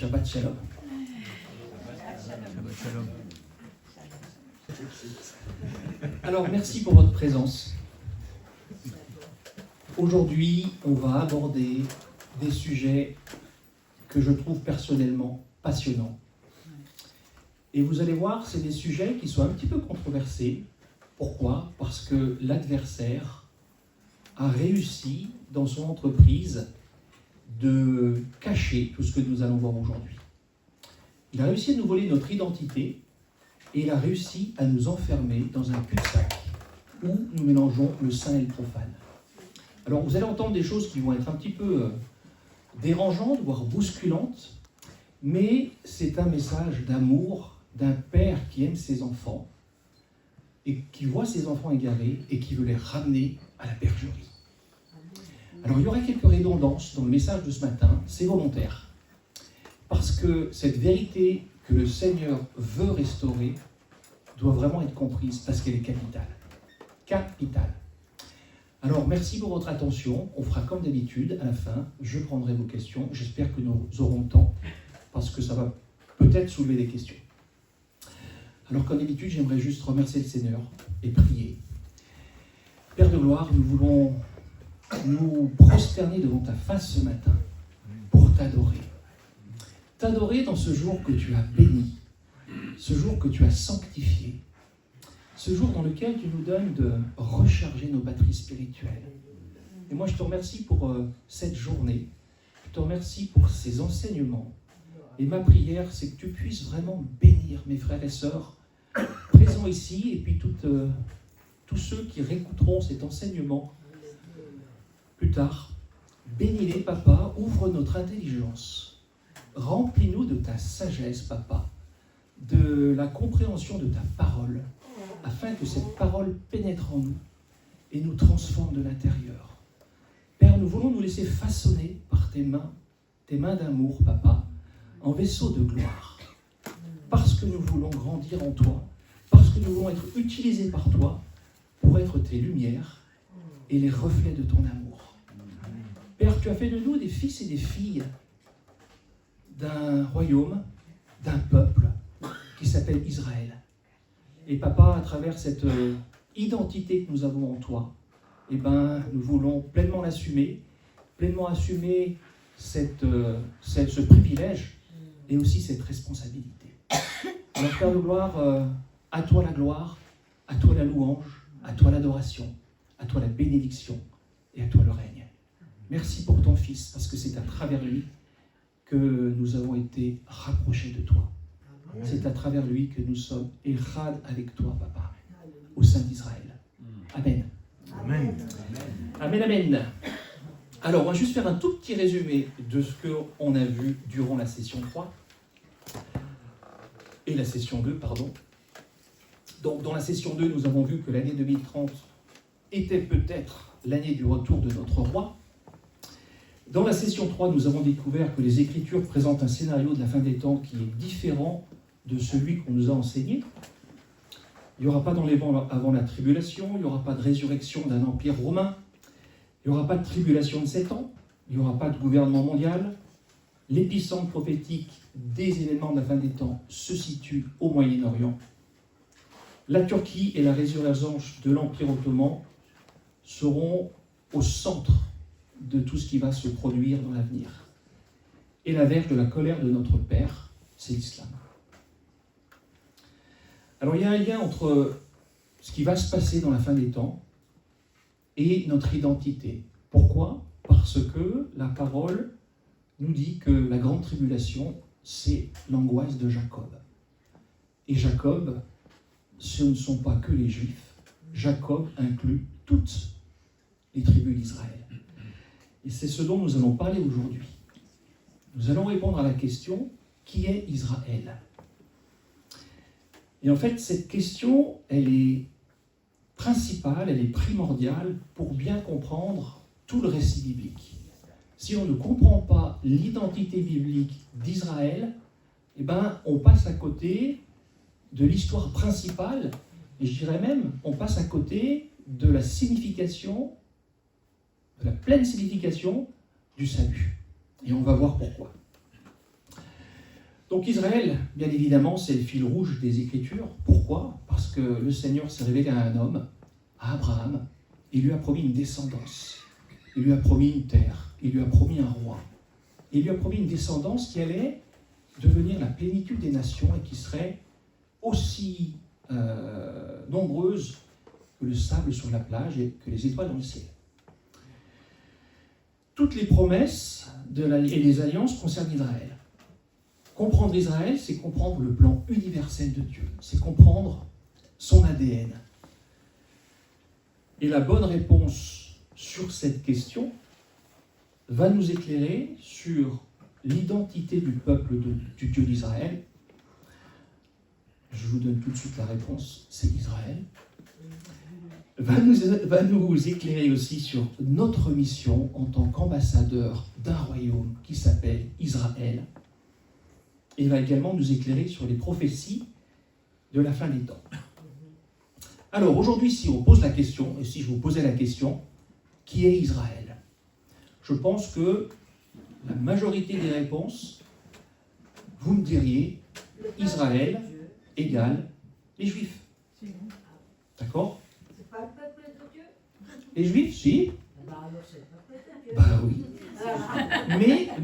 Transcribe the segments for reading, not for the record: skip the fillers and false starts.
Shabbat Shalom. Shabbat Shalom. Alors, merci pour votre présence. Aujourd'hui, on va aborder des sujets que je trouve personnellement passionnants. Et vous allez voir, c'est des sujets qui sont un petit peu controversés. Pourquoi ? Parce que l'adversaire a réussi dans son entreprise de cacher tout ce que nous allons voir aujourd'hui. Il a réussi à nous voler notre identité et il a réussi à nous enfermer dans un cul-de-sac où nous mélangeons le saint et le profane. Alors vous allez entendre des choses qui vont être un petit peu dérangeantes, voire bousculantes, mais c'est un message d'amour d'un père qui aime ses enfants et qui voit ses enfants égarés et qui veut les ramener à la bergerie. Alors il y aura quelques redondances dans le message de ce matin, c'est volontaire. Parce que cette vérité que le Seigneur veut restaurer doit vraiment être comprise parce qu'elle est capitale. Capitale. Alors merci pour votre attention, on fera comme d'habitude, à la fin, je prendrai vos questions, j'espère que nous aurons le temps, parce que ça va peut-être soulever des questions. Alors comme d'habitude, j'aimerais juste remercier le Seigneur et prier. Père de gloire, nous voulons nous prosterner devant ta face ce matin pour t'adorer. T'adorer dans ce jour que tu as béni, ce jour que tu as sanctifié, ce jour dans lequel tu nous donnes de recharger nos batteries spirituelles. Et moi, je te remercie pour cette journée, je te remercie pour ces enseignements. Et ma prière, c'est que tu puisses vraiment bénir mes frères et sœurs présents ici, et puis tous ceux qui réécouteront cet enseignement plus tard. Bénis-les, papa, ouvre notre intelligence. Remplis-nous de ta sagesse, papa, de la compréhension de ta parole, afin que cette parole pénètre en nous et nous transforme de l'intérieur. Père, nous voulons nous laisser façonner par tes mains d'amour, papa, en vaisseau de gloire. Parce que nous voulons grandir en toi, parce que nous voulons être utilisés par toi pour être tes lumières et les reflets de ton amour. Père, tu as fait de nous des fils et des filles d'un royaume, d'un peuple qui s'appelle Israël. Et papa, à travers cette identité que nous avons en toi, nous voulons pleinement l'assumer, pleinement assumer ce privilège et aussi cette responsabilité. Alors, Père de gloire, à toi la gloire, à toi la louange, à toi l'adoration, à toi la bénédiction et à toi le règne. Merci pour ton Fils, parce que c'est à travers lui que nous avons été rapprochés de toi. C'est à travers lui que nous sommes érad avec toi, papa, au sein d'Israël. Amen. Amen. Amen, amen. Alors, on va juste faire un tout petit résumé de ce qu'on a vu durant la session 3 et la session 2, pardon. Donc, dans la session 2, nous avons vu que l'année 2030 était peut-être l'année du retour de notre roi. Dans la session 3, nous avons découvert que les Écritures présentent un scénario de la fin des temps qui est différent de celui qu'on nous a enseigné. Il n'y aura pas d'enlèvement avant la tribulation, il n'y aura pas de résurrection d'un empire romain, il n'y aura pas de tribulation de 7 ans, il n'y aura pas de gouvernement mondial. L'épicentre prophétique des événements de la fin des temps se situe au Moyen-Orient. La Turquie et la résurrection de l'Empire ottoman seront au centre de tout ce qui va se produire dans l'avenir. Et la verge de la colère de notre Père, c'est l'islam. Alors il y a un lien entre ce qui va se passer dans la fin des temps et notre identité. Pourquoi ? Parce que la parole nous dit que la grande tribulation, c'est l'angoisse de Jacob. Et Jacob, ce ne sont pas que les Juifs. Jacob inclut toutes les tribus d'Israël. Et c'est ce dont nous allons parler aujourd'hui. Nous allons répondre à la question « Qui est Israël ?» Et en fait, cette question, elle est principale, elle est primordiale pour bien comprendre tout le récit biblique. Si on ne comprend pas l'identité biblique d'Israël, on passe à côté de l'histoire principale, et je dirais même, on passe à côté de la signification, de la pleine signification du salut. Et on va voir pourquoi. Donc Israël, bien évidemment, c'est le fil rouge des Écritures. Pourquoi? Parce que le Seigneur s'est révélé à un homme, à Abraham. Il lui a promis une descendance. Il lui a promis une terre. Il lui a promis un roi. Il lui a promis une descendance qui allait devenir la plénitude des nations et qui serait aussi nombreuse que le sable sur la plage et que les étoiles dans le ciel. Toutes les promesses et les alliances concernent Israël. Comprendre Israël, c'est comprendre le plan universel de Dieu. C'est comprendre son ADN. Et la bonne réponse sur cette question va nous éclairer sur l'identité du peuple du Dieu d'Israël. Je vous donne tout de suite la réponse, c'est Israël. Va nous éclairer aussi sur notre mission en tant qu'ambassadeur d'un royaume qui s'appelle Israël. Et va également nous éclairer sur les prophéties de la fin des temps. Alors aujourd'hui, si on pose la question, et si je vous posais la question, qui est Israël? Je pense que la majorité des réponses, vous me diriez, Israël égale les Juifs. D'accord? C'est pas le peuple de Dieu? Les Juifs, si. Alors c'est le peuple de Dieu. Bah oui.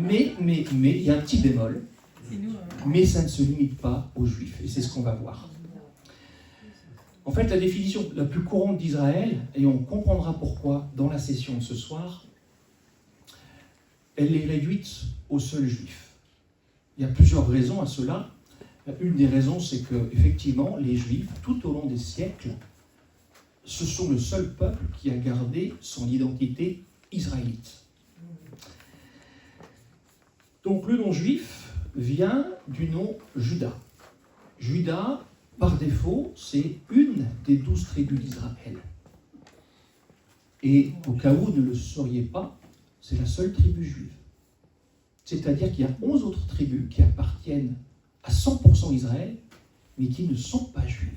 Mais, il y a un petit bémol. Mais ça ne se limite pas aux Juifs, et c'est ce qu'on va voir. En fait, la définition la plus courante d'Israël, et on comprendra pourquoi dans la session de ce soir, elle est réduite aux seuls Juifs. Il y a plusieurs raisons à cela. Une des raisons, c'est que, effectivement, les Juifs, tout au long des siècles, ce sont le seul peuple qui a gardé son identité israélite. Donc le nom juif vient du nom Juda. Juda, par défaut, c'est une des 12 tribus d'Israël. Et au cas où vous ne le sauriez pas, c'est la seule tribu juive. C'est-à-dire qu'il y a 11 autres tribus qui appartiennent à 100% Israël, mais qui ne sont pas juives.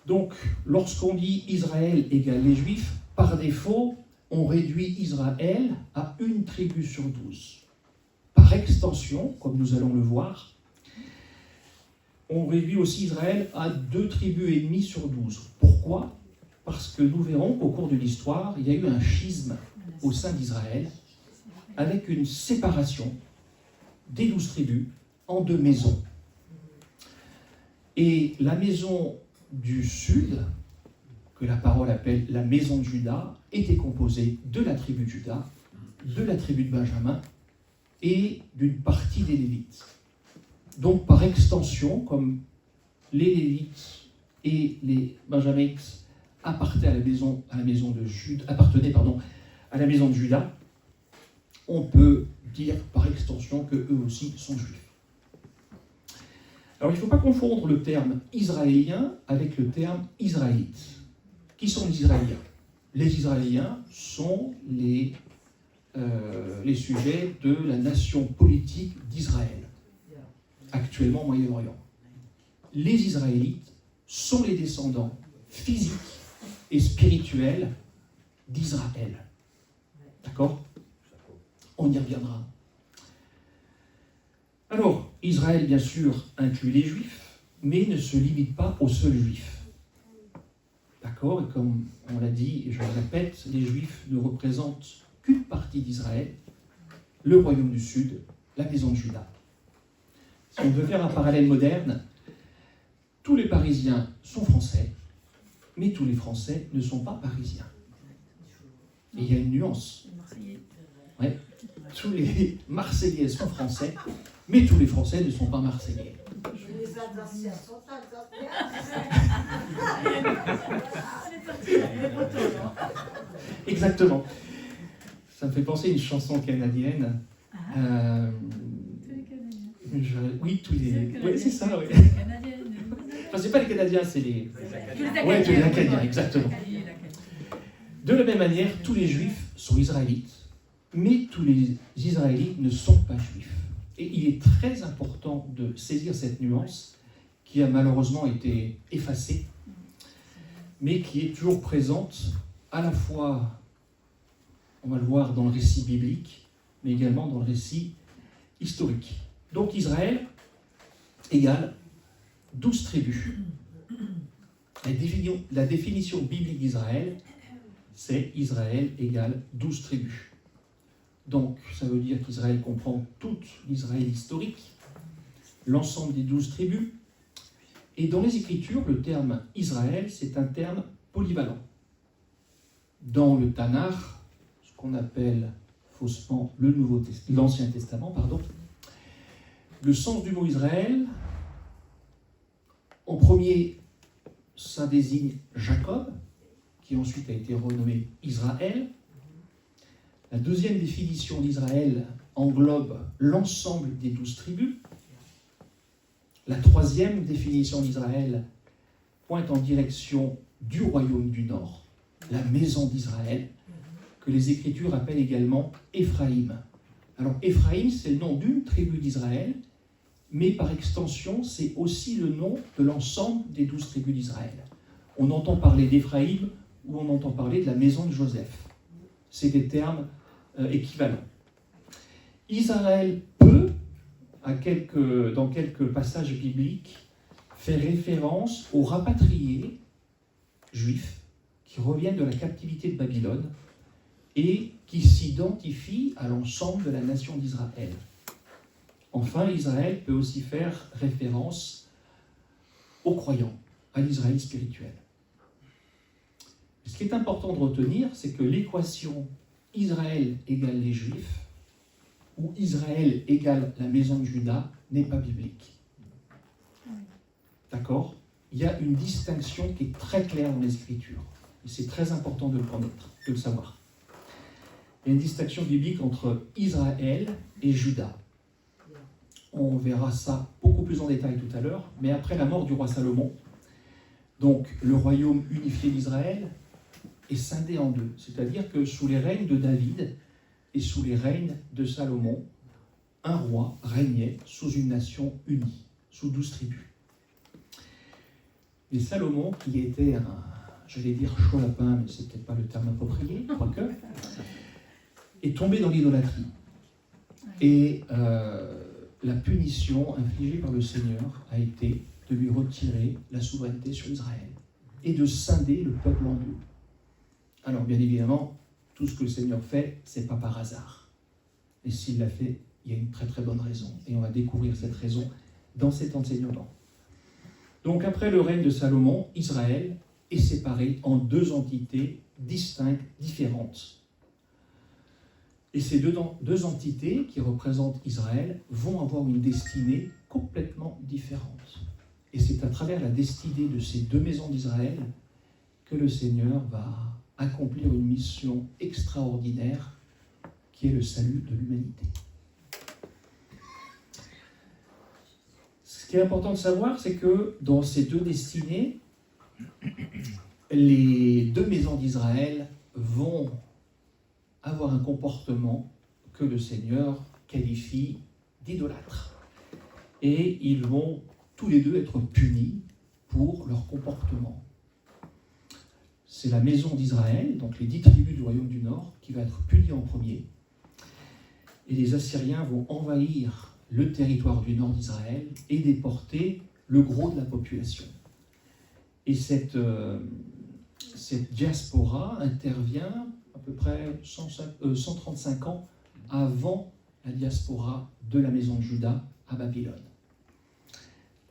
Donc, lorsqu'on dit Israël égale les Juifs, par défaut, on réduit Israël à une tribu sur 12. Par extension, comme nous allons le voir, on réduit aussi Israël à 2 tribus et demie sur 12. Pourquoi? Parce que nous verrons qu'au cours de l'histoire, il y a eu un schisme au sein d'Israël, avec une séparation des 12 tribus en 2 maisons. Et la maison du sud, que la parole appelle la maison de Juda, était composée de la tribu de Juda, de la tribu de Benjamin et d'une partie des Lévites. Donc par extension, comme les Lévites et les Benjamites appartenaient à la maison de Juda, on peut dire par extension qu'eux aussi sont juifs. Alors il ne faut pas confondre le terme israélien avec le terme israélite. Qui sont les Israéliens? Les Israéliens sont les sujets de la nation politique d'Israël, actuellement au Moyen-Orient. Les Israélites sont les descendants physiques et spirituels d'Israël. D'accord? On y reviendra. Alors, Israël, bien sûr, inclut les Juifs, mais ne se limite pas aux seuls Juifs. D'accord? Et comme on l'a dit, et je le répète, les Juifs ne représentent qu'une partie d'Israël, le royaume du Sud, la maison de Juda. Si on veut faire un parallèle moderne, tous les Parisiens sont français, mais tous les Français ne sont pas parisiens. Et il y a une nuance. Ouais. Tous les Marseillais sont français, mais tous les Français ne sont pas Marseillais. Les Alsaciens sont Exactement. Ça me fait penser à une chanson canadienne. Oui, tous les... Oui, c'est ça, oui. Enfin, c'est pas les Canadiens, c'est les... Oui, tous les Acadiens, exactement. De la même manière, tous les Juifs sont israélites, mais tous les Israélites ne sont pas juifs. Et il est très important de saisir cette nuance qui a malheureusement été effacée, mais qui est toujours présente à la fois, on va le voir dans le récit biblique, mais également dans le récit historique. Donc Israël égale 12 tribus. La définition biblique d'Israël, c'est Israël égale 12 tribus. Donc ça veut dire qu'Israël comprend toute l'Israël historique, l'ensemble des 12 tribus. Et dans les Écritures, le terme Israël, c'est un terme polyvalent. Dans le Tanakh, ce qu'on appelle faussement l'Ancien Testament, le sens du mot Israël, en premier, ça désigne Jacob, qui ensuite a été renommé Israël. La deuxième définition d'Israël englobe l'ensemble des 12 tribus. La troisième définition d'Israël pointe en direction du royaume du Nord, la maison d'Israël, que les Écritures appellent également Éphraïm. Alors Éphraïm, c'est le nom d'une tribu d'Israël, mais par extension, c'est aussi le nom de l'ensemble des 12 tribus d'Israël. On entend parler d'Éphraïm ou on entend parler de la maison de Joseph. C'est des termes équivalents. Israël peut, dans quelques passages bibliques, faire référence aux rapatriés juifs qui reviennent de la captivité de Babylone et qui s'identifient à l'ensemble de la nation d'Israël. Enfin, Israël peut aussi faire référence aux croyants, à l'Israël spirituel. Ce qui est important de retenir, c'est que l'équation Israël égale les Juifs ou Israël égale la maison de Juda n'est pas biblique. D'accord ? Il y a une distinction qui est très claire dans les Écritures. Et c'est très important de le connaître, de le savoir. Il y a une distinction biblique entre Israël et Juda. On verra ça beaucoup plus en détail tout à l'heure, mais après la mort du roi Salomon, donc le royaume unifié d'Israël est scindé en deux. C'est-à-dire que sous les règnes de David et sous les règnes de Salomon, un roi régnait sous une nation unie, sous 12 tribus. Et Salomon, qui était j'allais dire chaud lapin, mais c'est peut-être pas le terme approprié, quoique, est tombé dans l'idolâtrie. Et la punition infligée par le Seigneur a été de lui retirer la souveraineté sur Israël et de scinder le peuple en deux. Alors bien évidemment, tout ce que le Seigneur fait, c'est pas par hasard. Et s'il l'a fait, il y a une très très bonne raison. Et on va découvrir cette raison dans cet enseignement. Donc après le règne de Salomon, Israël est séparé en deux entités distinctes, différentes. Et ces deux entités qui représentent Israël vont avoir une destinée complètement différente. Et c'est à travers la destinée de ces deux maisons d'Israël que le Seigneur va accomplir une mission extraordinaire qui est le salut de l'humanité. Ce qui est important de savoir, c'est que dans ces deux destinées, les deux maisons d'Israël vont avoir un comportement que le Seigneur qualifie d'idolâtre. Et ils vont tous les deux être punis pour leur comportement. C'est la maison d'Israël, donc les 10 tribus du royaume du Nord, qui va être punie en premier. Et les Assyriens vont envahir le territoire du nord d'Israël et déporter le gros de la population. Et cette diaspora intervient à peu près 135 ans avant la diaspora de la maison de Juda à Babylone.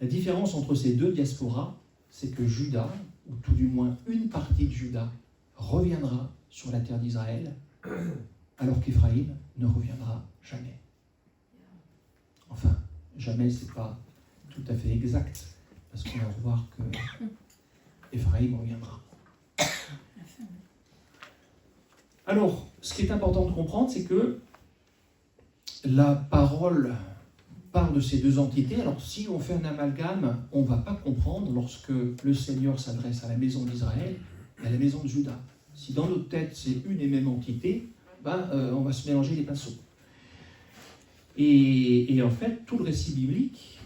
La différence entre ces deux diasporas, c'est que Juda, ou tout du moins une partie de Juda, reviendra sur la terre d'Israël, alors qu'Éphraïm ne reviendra jamais. Enfin, jamais, c'est pas tout à fait exact, parce qu'on va voir que Éphraïm reviendra. Alors, ce qui est important de comprendre, c'est que la parole parle de ces deux entités. Alors, si on fait un amalgame, on ne va pas comprendre lorsque le Seigneur s'adresse à la maison d'Israël et à la maison de Juda. Si dans notre tête, c'est une et même entité, on va se mélanger les pinceaux. Et en fait, tout le récit biblique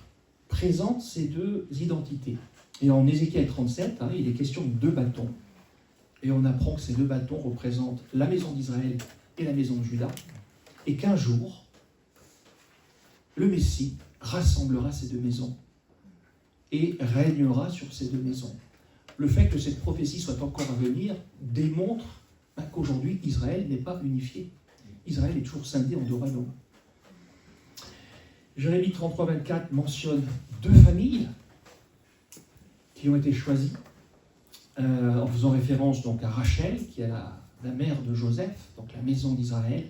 présente ces deux identités. Et en Ézéchiel 37, il est question de deux bâtons. Et on apprend que ces deux bâtons représentent la maison d'Israël et la maison de Juda. Et qu'un jour, le Messie rassemblera ces deux maisons et régnera sur ces deux maisons. Le fait que cette prophétie soit encore à venir démontre qu'aujourd'hui Israël n'est pas unifié. Israël est toujours scindé en deux royaumes. Jérémie 33, 24 mentionne deux familles qui ont été choisies en faisant référence donc à Rachel, qui est la mère de Joseph, donc la maison d'Israël,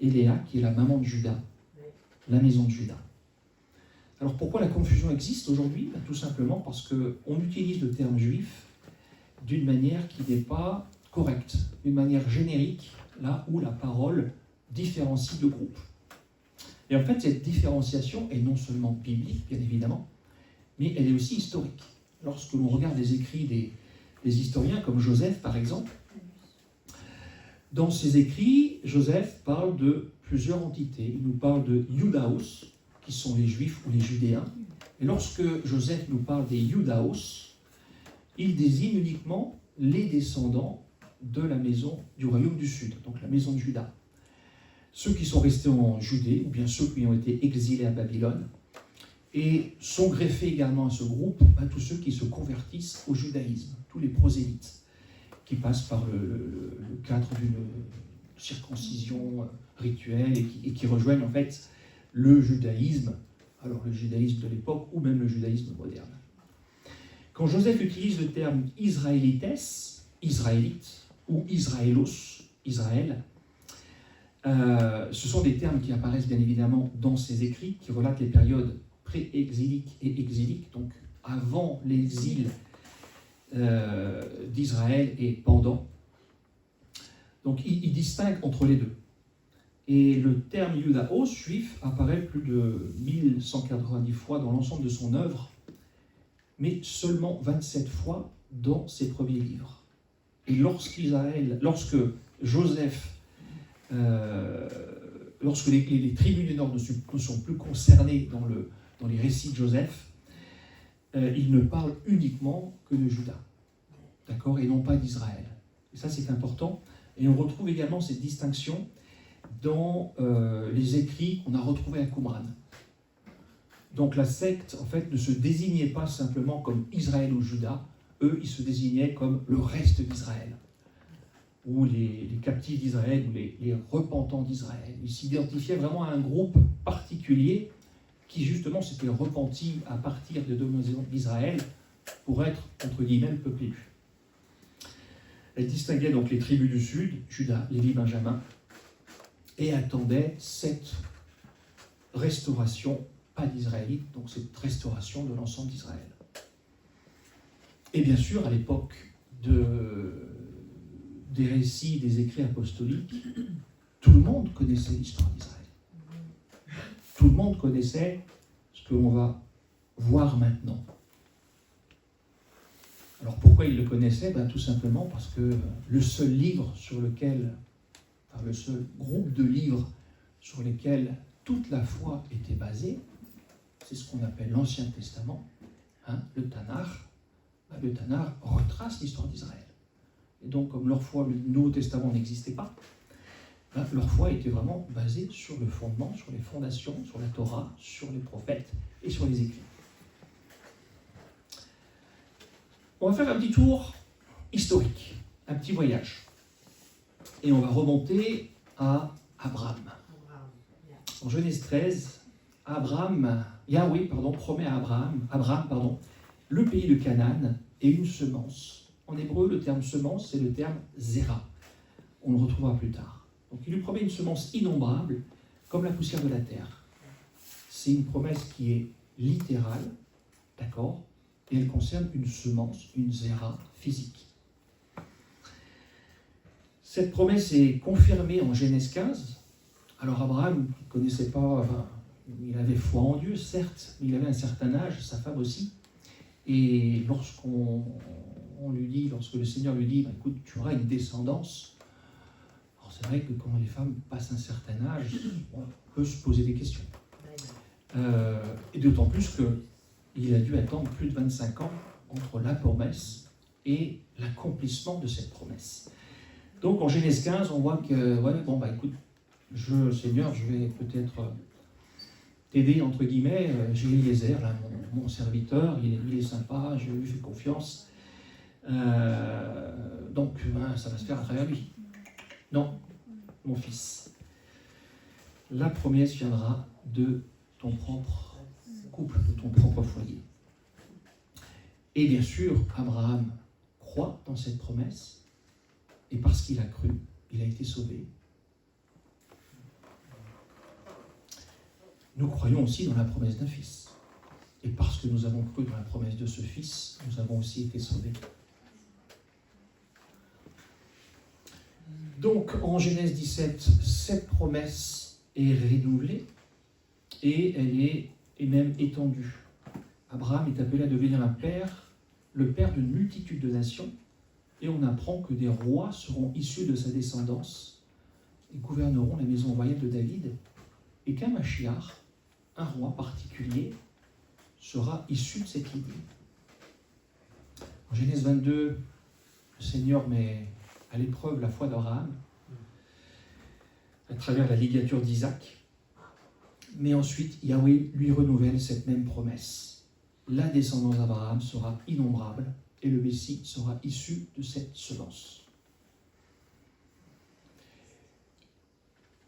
et Léa, qui est la maman de Juda, la maison de Juda. Alors pourquoi la confusion existe aujourd'hui ? Tout simplement parce qu'on utilise le terme juif d'une manière qui n'est pas correcte, d'une manière générique, là où la parole différencie deux groupes. Et en fait, cette différenciation est non seulement biblique, bien évidemment, mais elle est aussi historique. Lorsque l'on regarde les écrits des historiens, comme Joseph par exemple, dans ses écrits, Joseph parle de plusieurs entités. Il nous parle de Iudaos, qui sont les Juifs ou les Judéens. Et lorsque Joseph nous parle des Iudaos, il désigne uniquement les descendants de la maison du royaume du Sud, donc la maison de Juda. Ceux qui sont restés en Judée, ou bien ceux qui ont été exilés à Babylone, et sont greffés également à ce groupe tous ceux qui se convertissent au judaïsme, tous les prosélytes, qui passent par le cadre d'une circoncision rituelle et qui rejoignent en fait le judaïsme, alors le judaïsme de l'époque ou même le judaïsme moderne. Quand Joseph utilise le terme israélites, israélite ou israélos, Israël, ce sont des termes qui apparaissent bien évidemment dans ses écrits, qui relatent les périodes pré-exiliques et exiliques, donc avant l'exil d'Israël et pendant. Donc il distingue entre les deux. Et le terme Iudaos, juif, apparaît plus de 1190 fois dans l'ensemble de son œuvre, mais seulement 27 fois dans ses premiers livres. Et lorsque Joseph, lorsque les tribus du Nord ne sont plus concernées dans les récits de Joseph, il ne parle uniquement que de Juda, d'accord, et non pas d'Israël. Et ça, c'est important. Et on retrouve également cette distinction dans les écrits qu'on a retrouvés à Qumran. Donc la secte, en fait, ne se désignait pas simplement comme Israël ou Juda, eux, ils se désignaient comme le reste d'Israël, ou les captifs d'Israël, ou les repentants d'Israël. Ils s'identifiaient vraiment à un groupe particulier qui, justement, s'était repenti à partir des deux maisons d'Israël pour être, entre guillemets, le peuple élu. Elle distinguait donc les tribus du Sud, Juda, Lévi, Benjamin, et attendait cette restauration, pas d'Israélites, donc cette restauration de l'ensemble d'Israël. Et bien sûr, à l'époque des récits, des écrits apostoliques, tout le monde connaissait l'histoire d'Israël. Tout le monde connaissait ce que l'on va voir maintenant. Alors pourquoi il le connaissait ? Tout simplement parce que le seul livre sur lequel, le seul groupe de livres sur lesquels toute la foi était basée, c'est ce qu'on appelle l'Ancien Testament, le Tanakh. Le Tanakh retrace l'histoire d'Israël. Et donc, comme leur foi, le Nouveau Testament n'existait pas, leur foi était vraiment basée sur le fondement, sur les fondations, sur la Torah, sur les prophètes et sur les écrits. On va faire un petit tour historique, un petit voyage. Et on va remonter à Abraham. En Genèse 13, Yahweh promet à Abraham, le pays de Canaan et une semence. En hébreu, le terme semence, c'est le terme zera. On le retrouvera plus tard. Donc il lui promet une semence innombrable, comme la poussière de la terre. C'est une promesse qui est littérale, d'accord ? Et elle concerne une semence, une zera physique. Cette promesse est confirmée en Genèse 15. Alors Abraham ne connaissait pas, il avait foi en Dieu, certes, mais il avait un certain âge, sa femme aussi. Et lorsque le Seigneur lui dit, écoute, tu auras une descendance, alors c'est vrai que quand les femmes passent un certain âge, on peut se poser des questions. Et d'autant plus qu'il a dû attendre plus de 25 ans entre la promesse et l'accomplissement de cette promesse. Donc en Genèse 15, on voit que, écoute, Seigneur, je vais peut-être t'aider, entre guillemets, j'ai Eliezer, là, mon serviteur, il est sympa, je lui fais confiance. Donc, ça va se faire à travers lui. Non, mon fils. La promesse viendra de ton propre couple, de ton propre foyer. Et bien sûr, Abraham croit dans cette promesse, et parce qu'il a cru, il a été sauvé. Nous croyons aussi dans la promesse d'un fils. Et parce que nous avons cru dans la promesse de ce fils, nous avons aussi été sauvés. Donc, en Genèse 17, cette promesse est renouvelée et elle est même étendue. Abraham est appelé à devenir le père d'une multitude de nations, et on apprend que des rois seront issus de sa descendance et gouverneront la maison royale de David, et qu'un Mashiach, un roi particulier, sera issu de cette lignée. En Genèse 22, le Seigneur met à l'épreuve la foi d'Abraham à travers la ligature d'Isaac, mais ensuite Yahweh lui renouvelle cette même promesse. La descendance d'Abraham sera innombrable et le Messie sera issu de cette semence.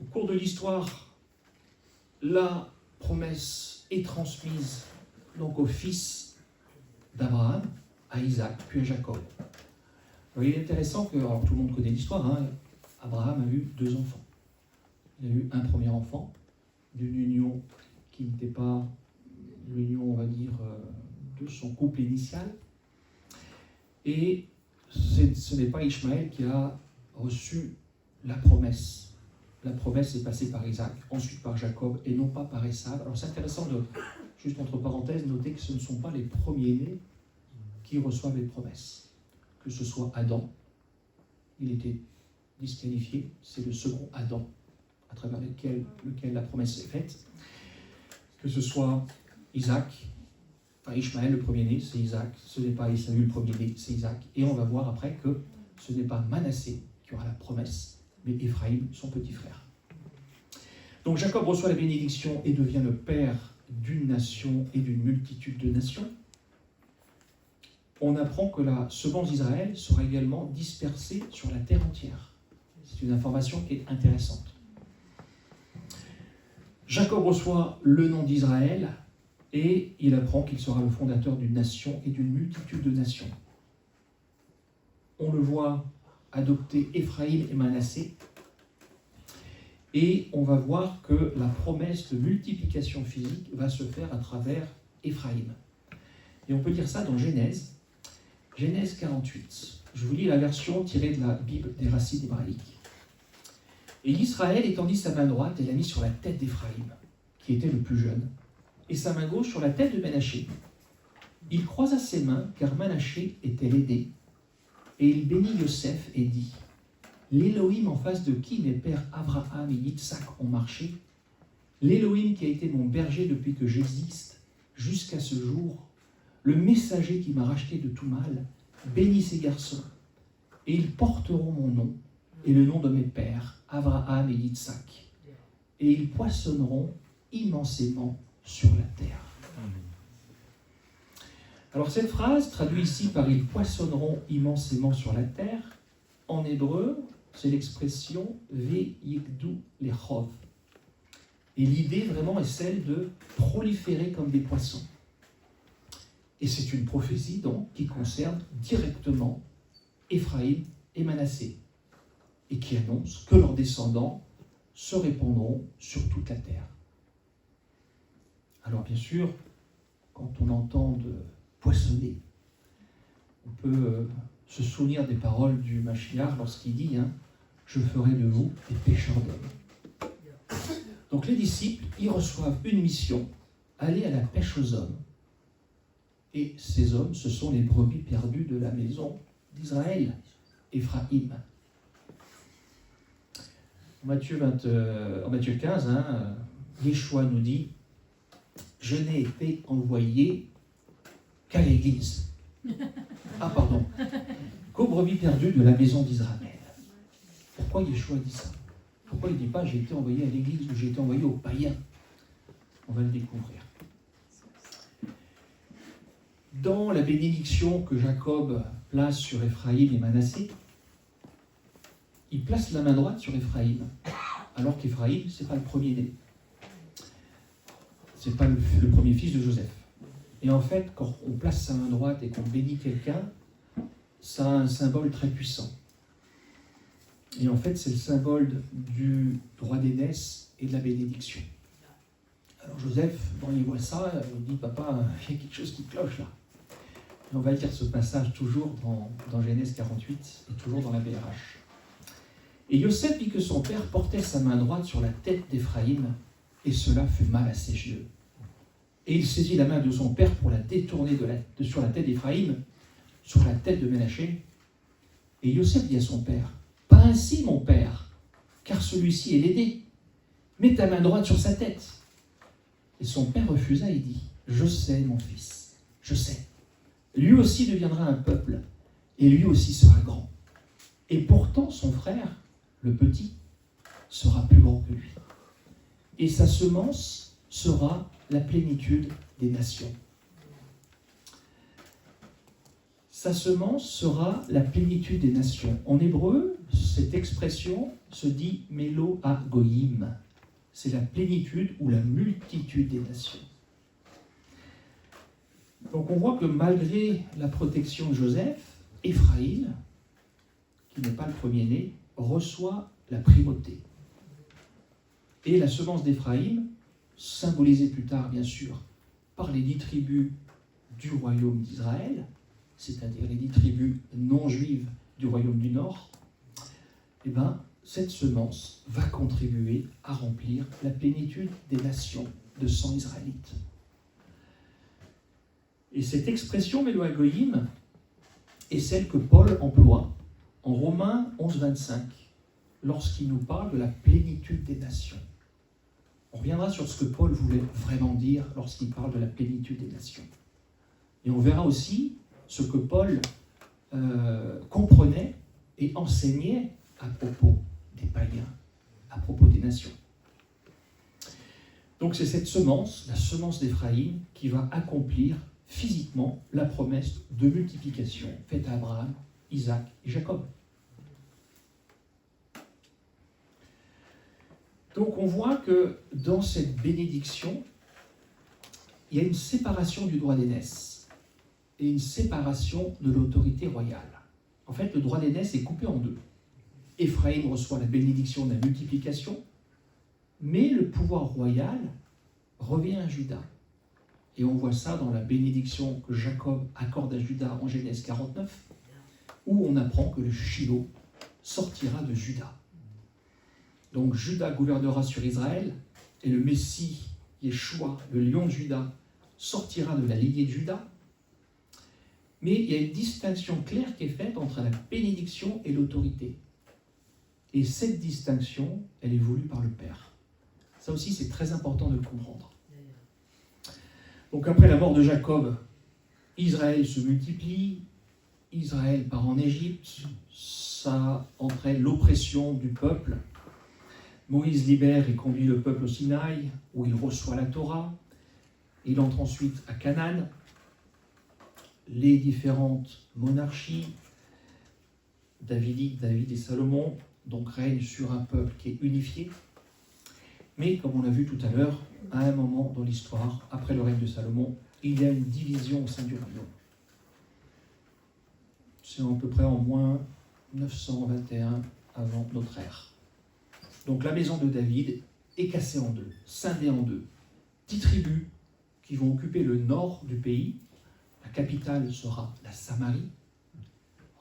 Au cours de l'histoire, la promesse est transmise donc au fils d'Abraham, à Isaac, puis à Jacob. Alors, il est intéressant que, alors tout le monde connaît l'histoire, Abraham a eu 2 enfants. Il a eu un premier enfant d'une union qui n'était pas l'union, on va dire, de son couple initial. Et ce n'est pas Ishmaël qui a reçu la promesse. La promesse est passée par Isaac, ensuite par Jacob, et non pas par Esav. Alors c'est intéressant de, juste entre parenthèses, noter que ce ne sont pas les premiers-nés qui reçoivent les promesses. Que ce soit Adam, il était disqualifié, c'est le second Adam, à travers lequel la promesse est faite. Que ce soit Isaac, enfin Ishmaël, le premier-né, c'est Isaac, ce n'est pas Esaü, le premier-né, c'est Isaac. Et on va voir après que ce n'est pas Manassé qui aura la promesse, mais Éphraïm, son petit frère. Donc Jacob reçoit la bénédiction et devient le père d'une nation et d'une multitude de nations. On apprend que la semence d'Israël sera également dispersée sur la terre entière. C'est une information qui est intéressante. Jacob reçoit le nom d'Israël et il apprend qu'il sera le fondateur d'une nation et d'une multitude de nations. On le voit adopter Éphraïm et Manassé, et on va voir que la promesse de multiplication physique va se faire à travers Éphraïm. Et on peut dire ça dans Genèse 48. Je vous lis la version tirée de la Bible des Racines hébraïques. Et Israël étendit sa main droite et l'a mise sur la tête d'Éphraïm, qui était le plus jeune, et sa main gauche sur la tête de Ménaché. Il croisa ses mains, car Ménaché était l'aîné, et il bénit Yosef et dit : l'Élohim en face de qui mes pères Abraham et Yitzhak ont marché, l'Élohim qui a été mon berger depuis que j'existe jusqu'à ce jour, le messager qui m'a racheté de tout mal, bénit ces garçons, et ils porteront mon nom et le nom de mes pères Abraham et Yitzhak, et ils poissonneront immensément sur la terre. Alors cette phrase, traduite ici par « ils poissonneront immensément sur la terre », en hébreu, c'est l'expression « ve'yigdu lechov ». Et l'idée vraiment est celle de proliférer comme des poissons. Et c'est une prophétie donc qui concerne directement Éphraïm et Manassé, et qui annonce que leurs descendants se répandront sur toute la terre. Alors bien sûr, quand on entend de poissonner, on peut se souvenir des paroles du Mashiach lorsqu'il dit « Je ferai de vous des pêcheurs d'hommes ». Donc les disciples, ils reçoivent une mission, aller à la pêche aux hommes. Et ces hommes, ce sont les brebis perdues de la maison d'Israël, Éphraïm. En Matthieu 15, Yeshua nous dit « Je n'ai été envoyé qu'à l'Église. » Ah pardon, qu'aux brebis perdues de la maison d'Israël. Pourquoi Yeshua dit ça? Pourquoi il ne dit pas « j'ai été envoyé à l'Église » ou « j'ai été envoyé aux païens » On va le découvrir. Dans la bénédiction que Jacob place sur Éphraïm et Manassé, il place la main droite sur Éphraïm, alors qu'Éphraïm, ce n'est pas le premier-né. Ce n'est pas le premier fils de Joseph. Et en fait, quand on place sa main droite et qu'on bénit quelqu'un, ça a un symbole très puissant. Et en fait, c'est le symbole du droit d'aînesse et de la bénédiction. Alors Joseph, quand il voit ça, il dit « Papa, il y a quelque chose qui cloche là ». Et on va lire ce passage toujours dans Genèse 48 et toujours dans la BRH. Et Yosef vit que son père portait sa main droite sur la tête d'Éphraïm, et cela fut mal à ses yeux. Et il saisit la main de son père pour la détourner sur la tête d'Éphraïm, sur la tête de Ménaché. Et Yosef dit à son père, « Pas ainsi, mon père, car celui-ci est l'aîné. Mets ta main droite sur sa tête. » Et son père refusa et dit, « Je sais, mon fils, je sais. Lui aussi deviendra un peuple, et lui aussi sera grand. Et pourtant, son frère, le petit, sera plus grand que lui. Et sa semence sera la plénitude des nations. » Sa semence sera la plénitude des nations. En hébreu, cette expression se dit « mélo à goyim ». C'est la plénitude ou la multitude des nations. Donc on voit que malgré la protection de Joseph, Éphraïm, qui n'est pas le premier-né, reçoit la primauté. Et la semence d'Éphraïm, symbolisée plus tard bien sûr par les 10 tribus du royaume d'Israël, c'est-à-dire les 10 tribus non juives du royaume du Nord, eh bien, cette semence va contribuer à remplir la plénitude des nations de sang israélite. Et cette expression Mélo Goyim est celle que Paul emploie en Romains 11, 25, lorsqu'il nous parle de la plénitude des nations. On reviendra sur ce que Paul voulait vraiment dire lorsqu'il parle de la plénitude des nations. Et on verra aussi ce que Paul comprenait et enseignait à propos des païens, à propos des nations. Donc c'est cette semence, la semence d'Éphraïm, qui va accomplir physiquement la promesse de multiplication faite à Abraham, Isaac et Jacob. Donc on voit que dans cette bénédiction, il y a une séparation du droit d'aînesse et une séparation de l'autorité royale. En fait, le droit d'aînesse est coupé en deux. Éphraïm reçoit la bénédiction de la multiplication, mais le pouvoir royal revient à Juda. Et on voit ça dans la bénédiction que Jacob accorde à Juda en Genèse 49, où on apprend que le Shiloh sortira de Juda. Donc Juda gouvernera sur Israël, et le Messie, Yeshua, le lion de Juda, sortira de la lignée de Juda. Mais il y a une distinction claire qui est faite entre la bénédiction et l'autorité. Et cette distinction, elle est voulue par le Père. Ça aussi, c'est très important de le comprendre. Donc après la mort de Jacob, Israël se multiplie, Israël part en Égypte, ça entraîne l'oppression du peuple. Moïse libère et conduit le peuple au Sinaï, où il reçoit la Torah. Il entre ensuite à Canaan. Les différentes monarchies, davidiques, David et Salomon, donc règnent sur un peuple qui est unifié. Mais comme on l'a vu tout à l'heure, à un moment dans l'histoire, après le règne de Salomon, il y a une division au sein du royaume. C'est à peu près en moins 921 avant notre ère. Donc la maison de David est cassée en deux, scindée en deux. 10 tribus qui vont occuper le nord du pays. La capitale sera la Samarie.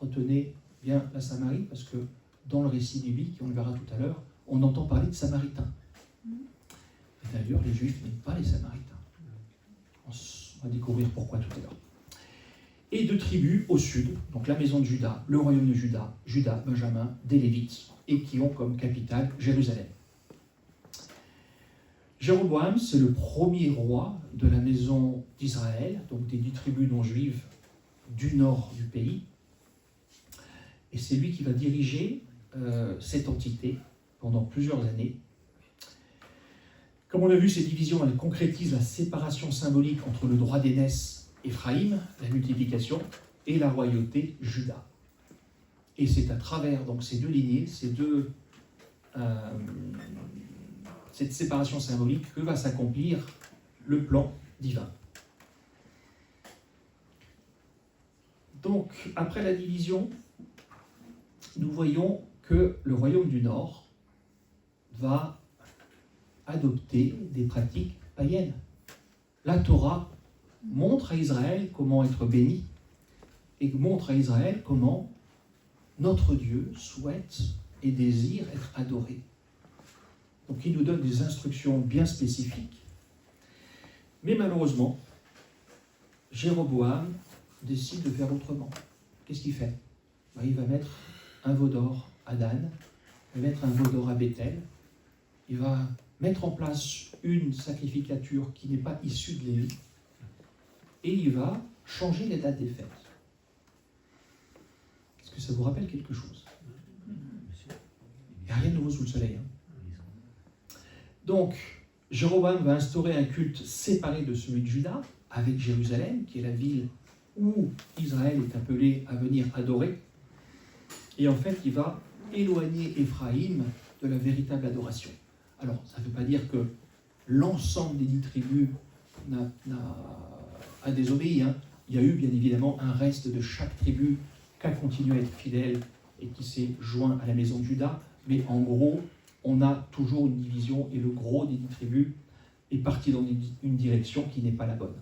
Retenez bien la Samarie, parce que dans le récit biblique, on le verra tout à l'heure, on entend parler de Samaritains. Et d'ailleurs, les Juifs n'aiment pas les Samaritains. On va découvrir pourquoi tout à l'heure. Et 2 tribus au sud, donc la maison de Juda, le royaume de Juda, Juda, Benjamin, des Lévites, et qui ont comme capitale Jérusalem. Jéroboam, c'est le premier roi de la maison d'Israël, donc des 10 tribus non juives du nord du pays. Et c'est lui qui va diriger cette entité pendant plusieurs années. Comme on a vu, ces divisions, elles concrétisent la séparation symbolique entre le droit d'aînesse Éphraïm, la multiplication, et la royauté Juda. Et c'est à travers donc, ces deux lignées, cette séparation symbolique que va s'accomplir le plan divin. Donc, après la division, nous voyons que le royaume du Nord va adopter des pratiques païennes. La Torah montre à Israël comment être béni et montre à Israël comment notre Dieu souhaite et désire être adoré. Donc il nous donne des instructions bien spécifiques. Mais malheureusement, Jéroboam décide de faire autrement. Qu'est-ce qu'il fait? Il va mettre un veau d'or à Dan, il va mettre un veau d'or à Bethel, il va mettre en place une sacrificature qui n'est pas issue de Lévi, et il va changer les dates des fêtes. Est-ce que ça vous rappelle quelque chose? Il n'y a rien de nouveau sous le soleil. Donc, Jéroboam va instaurer un culte séparé de celui de Juda, avec Jérusalem, qui est la ville où Israël est appelé à venir adorer. Et en fait, il va éloigner Éphraïm de la véritable adoration. Alors, ça ne veut pas dire que l'ensemble des 10 tribus a désobéi. Il y a eu bien évidemment un reste de chaque tribu qui a continué à être fidèle et qui s'est joint à la maison de Juda. Mais en gros, on a toujours une division et le gros des 10 tribus est parti dans une direction qui n'est pas la bonne.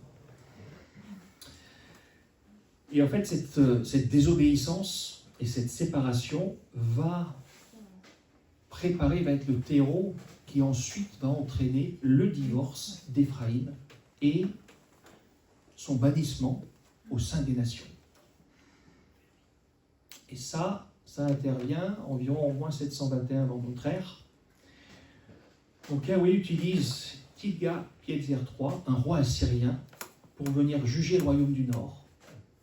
Et en fait, cette désobéissance et cette séparation va être le terreau qui ensuite va entraîner le divorce d'Éphraïm et son bannissement au sein des nations. Et ça intervient environ en moins 721 avant notre ère. Donc Yahweh utilise Tilga-Pielzer III, un roi assyrien, pour venir juger le royaume du Nord,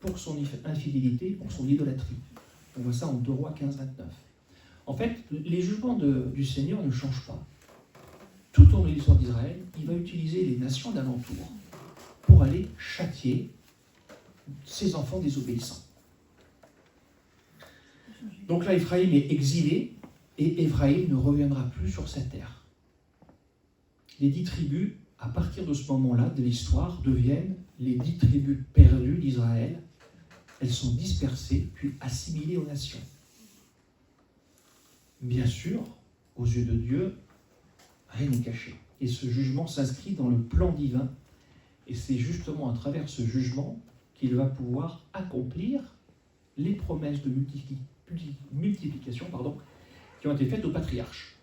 pour son infidélité, pour son idolâtrie. On voit ça en 2 Rois 15-29. En fait, les jugements du Seigneur ne changent pas. Tout au long de l'histoire d'Israël, il va utiliser les nations d'alentour pour aller châtier ses enfants désobéissants. Donc là, Éphraïm est exilé et Éphraïm ne reviendra plus sur sa terre. Les 10 tribus, à partir de ce moment-là de l'histoire, deviennent les 10 tribus perdues d'Israël. Elles sont dispersées puis assimilées aux nations. Bien sûr, aux yeux de Dieu, rien n'est caché. Et ce jugement s'inscrit dans le plan divin. Et c'est justement à travers ce jugement qu'il va pouvoir accomplir les promesses de multiplication qui ont été faites aux patriarches.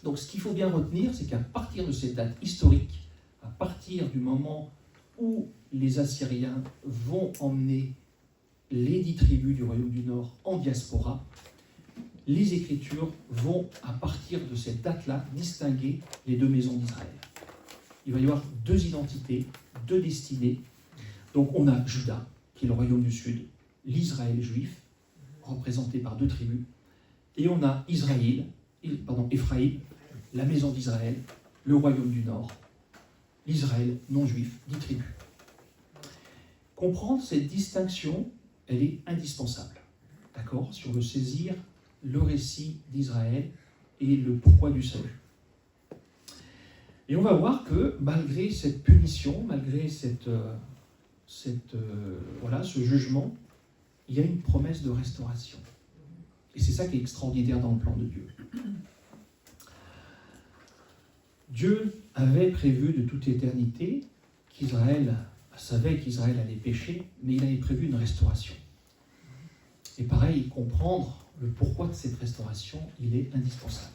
Donc ce qu'il faut bien retenir, c'est qu'à partir de cette date historique, à partir du moment où les Assyriens vont emmener les 10 tribus du royaume du Nord en diaspora, les Écritures vont, à partir de cette date-là, distinguer les 2 maisons d'Israël. Il va y avoir 2 identités, 2 destinées. Donc on a Juda, qui est le royaume du Sud, l'Israël juif, représenté par 2 tribus, et on a Éphraïm, la maison d'Israël, le royaume du Nord, l'Israël non juif, 10 tribus. Comprendre cette distinction, elle est indispensable, d'accord, si on veut saisir le récit d'Israël et le pourquoi du salut. Et on va voir que malgré cette punition, malgré ce jugement, il y a une promesse de restauration. Et c'est ça qui est extraordinaire dans le plan de Dieu. Dieu avait prévu de toute éternité qu'Israël savait qu'Israël allait pécher, mais il avait prévu une restauration. Et pareil, comprendre le pourquoi de cette restauration, il est indispensable.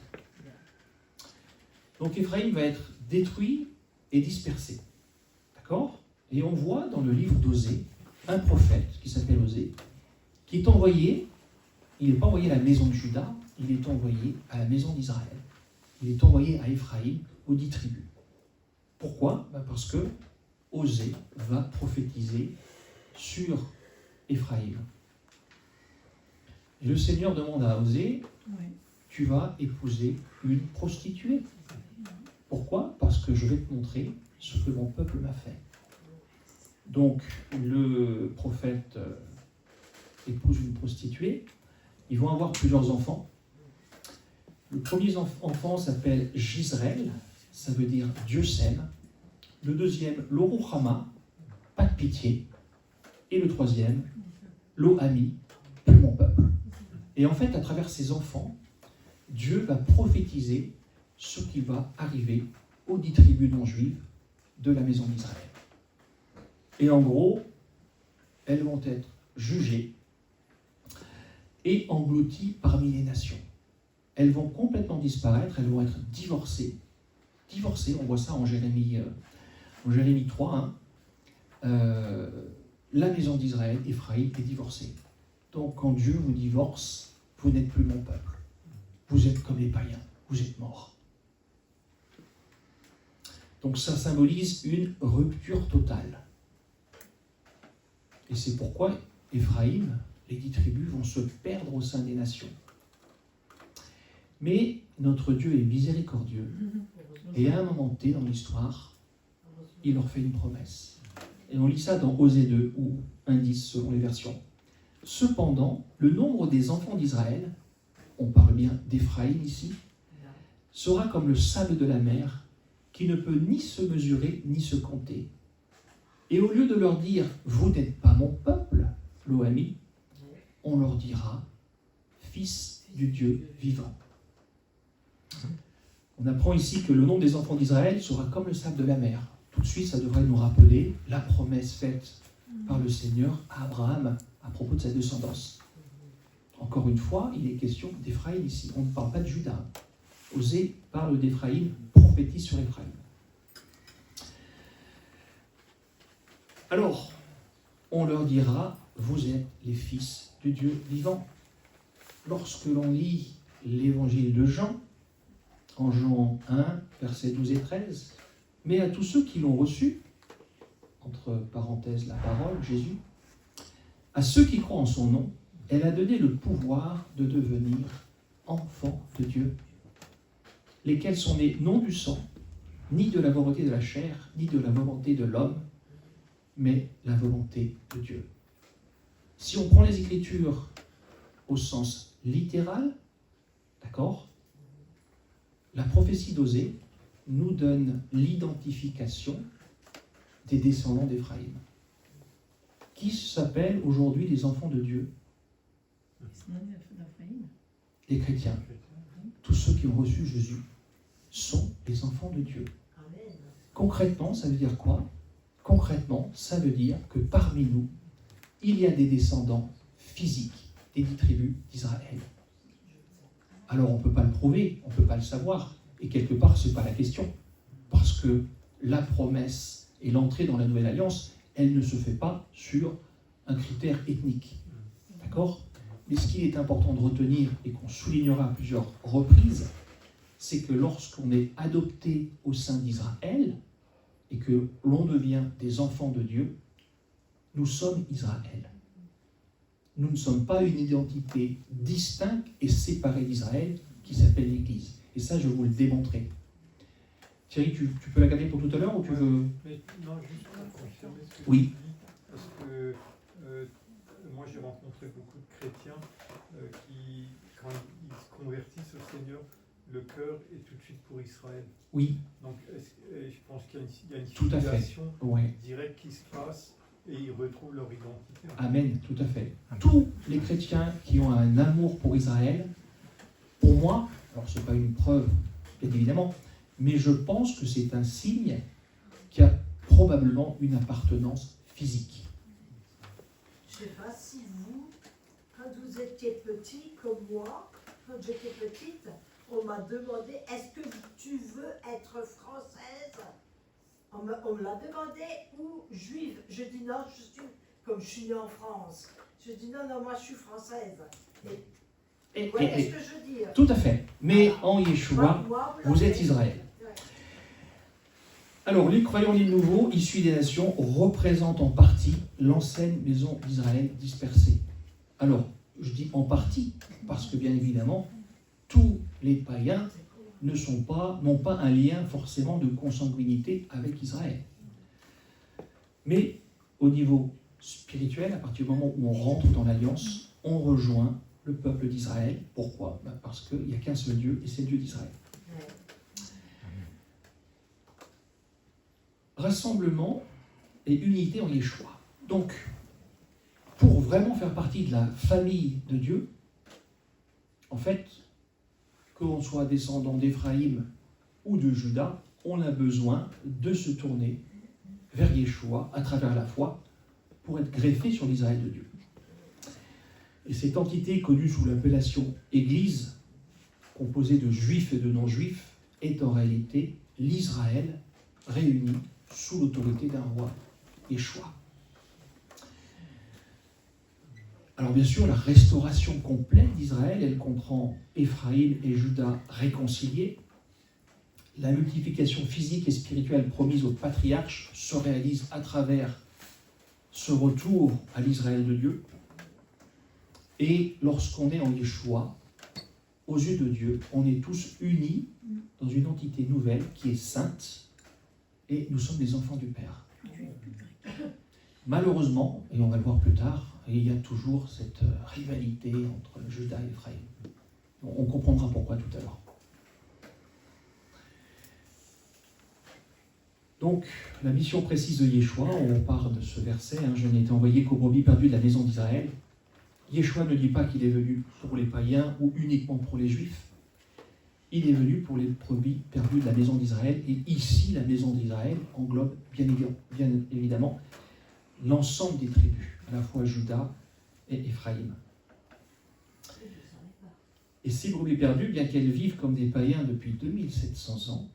Donc Éphraïm va être détruit et dispersé. D'accord? Et on voit dans le livre d'Osée un prophète qui s'appelle Osée, qui est envoyé, il n'est pas envoyé à la maison de Juda, il est envoyé à la maison d'Israël. Il est envoyé à Éphraïm, aux 10 tribus. Pourquoi? Parce que Osée va prophétiser sur Éphraïm. Et le Seigneur demande à Osée, tu vas épouser une prostituée. Pourquoi? Parce que je vais te montrer ce que mon peuple m'a fait. Donc, le prophète épouse une prostituée. Ils vont avoir plusieurs enfants. Le premier enfant s'appelle Jisraël, ça veut dire Dieu s'aime. Le deuxième, Lo-Ruchama, pas de pitié. Et le troisième, Lo-Ami, plus mon peuple. Et en fait, à travers ces enfants, Dieu va prophétiser ce qui va arriver aux 10 tribus non juives de la maison d'Israël. Et en gros, elles vont être jugées et englouties parmi les nations. Elles vont complètement disparaître, elles vont être divorcées. Divorcées, on voit ça en Jérémie 3. La maison d'Israël, Éphraïm, est divorcée. Donc quand Dieu vous divorce, vous n'êtes plus mon peuple. Vous êtes comme les païens, vous êtes morts. Donc ça symbolise une rupture totale. Et c'est pourquoi Éphraïm, les 10 tribus, vont se perdre au sein des nations. Mais notre Dieu est miséricordieux. Et à un moment T dans l'histoire, il leur fait une promesse. Et on lit ça dans Osée 2 ou 1,10 selon les versions. Cependant, le nombre des enfants d'Israël, on parle bien d'Éphraïm ici, sera comme le sable de la mer, qui ne peut ni se mesurer ni se compter. Et au lieu de leur dire « Vous n'êtes pas mon peuple », Lo-Ami, on leur dira « Fils du Dieu vivant ». On apprend ici que le nom des enfants d'Israël sera comme le sable de la mer. Tout de suite, ça devrait nous rappeler la promesse faite par le Seigneur à Abraham à propos de sa descendance. Encore une fois, il est question d'Éphraïm ici. On ne parle pas de Juda. Osée parle d'Éphraïm, prophétise sur Éphraïm. Alors, on leur dira, vous êtes les fils du Dieu vivant. Lorsque l'on lit l'évangile de Jean, en Jean 1, versets 12 et 13, mais à tous ceux qui l'ont reçu, entre parenthèses la parole, Jésus, à ceux qui croient en son nom, elle a donné le pouvoir de devenir enfants de Dieu, lesquels sont nés non du sang, ni de la volonté de la chair, ni de la volonté de l'homme, mais la volonté de Dieu. Si on prend les Écritures au sens littéral, d'accord, la prophétie d'Osée nous donne l'identification des descendants d'Éphraïm, qui s'appellent aujourd'hui les enfants de Dieu. Les chrétiens, tous ceux qui ont reçu Jésus, sont les enfants de Dieu. Concrètement, ça veut dire quoi? Concrètement, ça veut dire que parmi nous, il y a des descendants physiques des 10 tribus d'Israël. Alors on ne peut pas le prouver, on ne peut pas le savoir, et quelque part, ce n'est pas la question, parce que la promesse et l'entrée dans la Nouvelle Alliance, elle ne se fait pas sur un critère ethnique. D'accord? Mais ce qu'il est important de retenir, et qu'on soulignera à plusieurs reprises, c'est que lorsqu'on est adopté au sein d'Israël, et que l'on devient des enfants de Dieu, nous sommes Israël. Nous ne sommes pas une identité distincte et séparée d'Israël qui s'appelle l'Église. Et ça, je vais vous le démontrer. Thierry, tu peux la garder pour tout à l'heure ou tu veux... Mais non, juste pour confirmer ce que Oui. tu dis, parce que moi j'ai rencontré beaucoup de chrétiens qui, quand ils se convertissent au Seigneur, le cœur est tout de suite pour Israël. Oui. Donc je pense qu'il y a une Tout à fait. filiation Ouais. directe qui se passe et ils retrouvent leur identité. Amen, tout à fait. Tous les chrétiens qui ont un amour pour Israël, pour moi, alors ce n'est pas une preuve, bien évidemment, mais je pense que c'est un signe qu'il y a probablement une appartenance physique. Je ne sais pas si vous, quand vous étiez petit comme moi, quand j'étais petite, on m'a demandé, est-ce que tu veux être française? On me l'a demandé, ou juive. Je dis non, comme je suis née en France. Je dis non, moi je suis française. Vous voyez ce que je veux dire? Tout à fait. Mais en Yeshua, Moi, vous êtes Israël. Ouais. Alors, les croyants les nouveaux, issus des nations, représentent en partie l'ancienne maison d'Israël dispersée. Alors, je dis en partie, parce que bien évidemment, tous les païens n'ont pas un lien forcément de consanguinité avec Israël. Mais au niveau spirituel, à partir du moment où on rentre dans l'alliance, on rejoint le peuple d'Israël. Pourquoi ? Parce qu'il n'y a qu'un seul Dieu, et c'est le Dieu d'Israël. Rassemblement et unité en Yeshua. Donc, pour vraiment faire partie de la famille de Dieu, en fait, qu'on soit descendant d'Éphraïm ou de Juda, on a besoin de se tourner vers Yeshua à travers la foi pour être greffé sur l'Israël de Dieu. Et cette entité connue sous l'appellation Église, composée de juifs et de non-juifs, est en réalité l'Israël réuni sous l'autorité d'un roi, Yeshua. Alors bien sûr, la restauration complète d'Israël, elle comprend Éphraïm et Juda réconciliés. La multiplication physique et spirituelle promise aux patriarches se réalise à travers ce retour à l'Israël de Dieu. Et lorsqu'on est en Yeshua, aux yeux de Dieu, on est tous unis dans une entité nouvelle qui est sainte, et nous sommes des enfants du Père. Malheureusement, et on va le voir plus tard, il y a toujours cette rivalité entre Juda et Éphraïm. On comprendra pourquoi tout à l'heure. Donc, la mission précise de Yeshua, on part de ce verset, je n'ai été envoyé qu'aux brebis perdues de la maison d'Israël. Yeshua ne dit pas qu'il est venu pour les païens ou uniquement pour les juifs. Il est venu pour les brebis perdues de la maison d'Israël. Et ici, la maison d'Israël englobe bien évidemment l'ensemble des tribus, à la fois Juda et Éphraïm. Et ces brebis perdues, bien qu'elles vivent comme des païens depuis 2700 ans,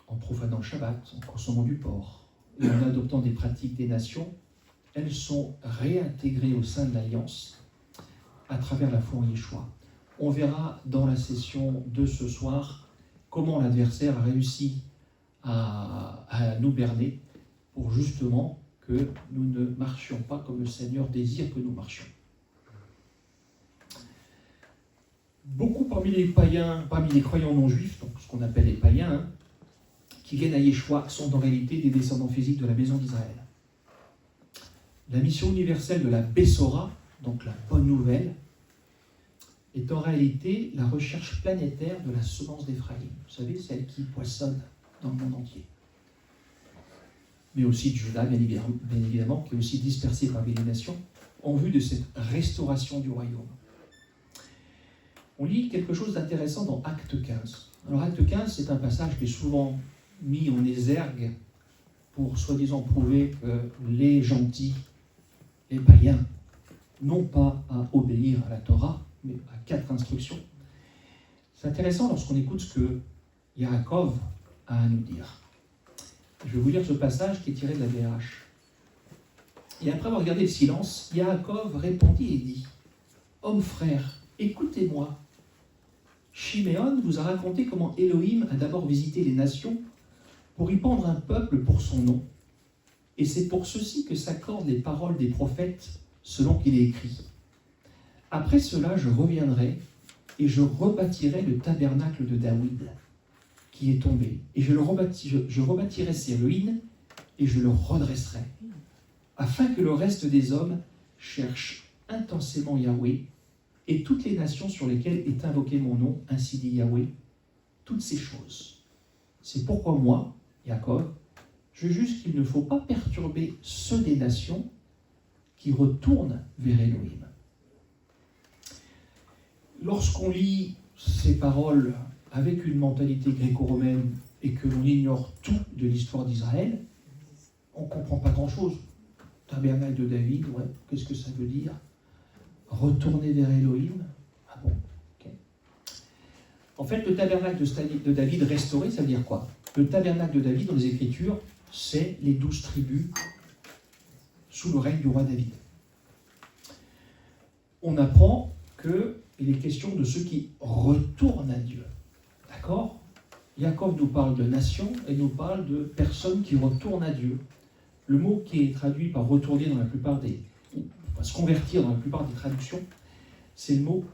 en profanant le Shabbat, en consommant du porc et en adoptant des pratiques des nations, elles sont réintégrées au sein de l'Alliance à travers la foi en Yeshua. On verra dans la session de ce soir comment l'adversaire a réussi à nous berner pour justement que nous ne marchions pas comme le Seigneur désire que nous marchions. Beaucoup parmi les païens, parmi les croyants non juifs, donc ce qu'on appelle les païens, qui viennent à Yeshua, sont en réalité des descendants physiques de la maison d'Israël. La mission universelle de la Bessora, donc la bonne nouvelle, est en réalité la recherche planétaire de la semence d'Éphraïm. Vous savez, celle qui poissonne dans le monde entier. Mais aussi de Juda, bien évidemment, qui est aussi dispersée parmi les nations, en vue de cette restauration du royaume. On lit quelque chose d'intéressant dans Acte 15. Alors Acte 15, c'est un passage qui est souvent mis en exergue pour soi-disant prouver que les gentils, les païens, n'ont pas à obéir à la Torah, mais à 4 instructions. C'est intéressant lorsqu'on écoute ce que Yaakov a à nous dire. Je vais vous lire ce passage qui est tiré de la BRH. Et après avoir gardé le silence, Yaakov répondit et dit : « Homme frère, écoutez-moi. Shiméon vous a raconté comment Elohim a d'abord visité les nations pour y pendre un peuple pour son nom. Et c'est pour ceci que s'accordent les paroles des prophètes selon qu'il est écrit. Après cela, je reviendrai et je rebâtirai le tabernacle de David qui est tombé. Et je rebâtirai ses ruines et je le redresserai, afin que le reste des hommes cherche intensément Yahweh et toutes les nations sur lesquelles est invoqué mon nom, ainsi dit Yahweh, toutes ces choses. C'est pourquoi moi, Yaakov, je juge qu'il ne faut pas perturber ceux des nations qui retournent vers Elohim. » Lorsqu'on lit ces paroles avec une mentalité gréco-romaine et que l'on ignore tout de l'histoire d'Israël, on ne comprend pas grand-chose. Tabernacle de David, ouais, qu'est-ce que ça veut dire ? Retourner vers Elohim ? Ah bon, ok. En fait, le tabernacle de David restauré, ça veut dire quoi ? Le tabernacle de David, dans les Écritures, c'est les 12 tribus sous le règne du roi David. On apprend qu'il est question de ceux qui retournent à Dieu. D'accord ? Jacob nous parle de nation et nous parle de personnes qui retournent à Dieu. Le mot qui est traduit par retourner dans la plupart se convertir dans la plupart des traductions, c'est le mot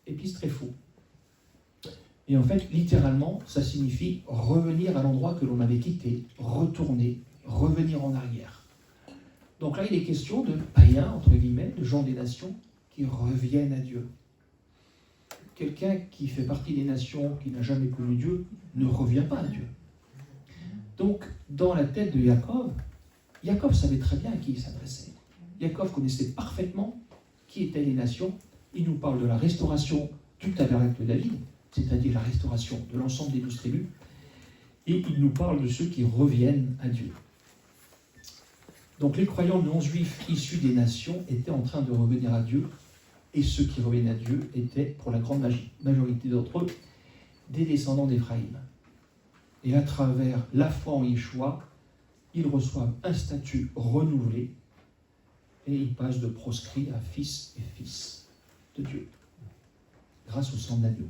épistréphos. Et en fait, littéralement, ça signifie revenir à l'endroit que l'on avait quitté, retourner, revenir en arrière. Donc là, il est question de païens, entre guillemets, de gens des nations qui reviennent à Dieu. Quelqu'un qui fait partie des nations, qui n'a jamais connu Dieu, ne revient pas à Dieu. Donc, dans la tête de Jacob, Jacob savait très bien à qui il s'adressait. Jacob connaissait parfaitement qui étaient les nations. Il nous parle de la restauration du tabernacle de David, c'est-à-dire la restauration de l'ensemble des 12 tribus, et il nous parle de ceux qui reviennent à Dieu. Donc les croyants non juifs issus des nations étaient en train de revenir à Dieu, et ceux qui reviennent à Dieu étaient, pour la grande majorité d'entre eux, des descendants d'Éphraïm. Et à travers la foi en Yeshua, ils reçoivent un statut renouvelé, et ils passent de proscrits à fils et fils de Dieu, grâce au sang de l'agneau.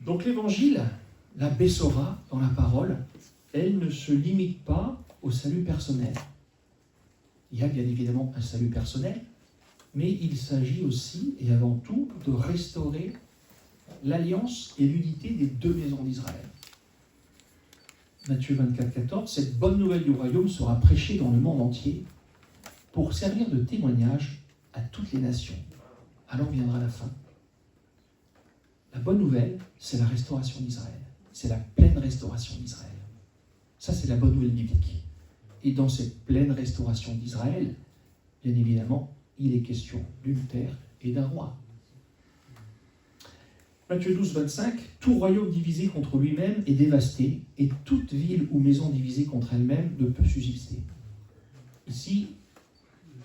Donc l'évangile, la Bessora dans la parole, elle ne se limite pas au salut personnel. Il y a bien évidemment un salut personnel, mais il s'agit aussi et avant tout de restaurer l'alliance et l'unité des deux maisons d'Israël. Matthieu 24, 14, cette bonne nouvelle du royaume sera prêchée dans le monde entier pour servir de témoignage à toutes les nations. Alors viendra la fin. La bonne nouvelle, c'est la restauration d'Israël. C'est la pleine restauration d'Israël. Ça, c'est la bonne nouvelle biblique. Et dans cette pleine restauration d'Israël, bien évidemment, il est question d'une terre et d'un roi. Matthieu 12, 25, tout royaume divisé contre lui-même est dévasté, et toute ville ou maison divisée contre elle-même ne peut subsister. Ici,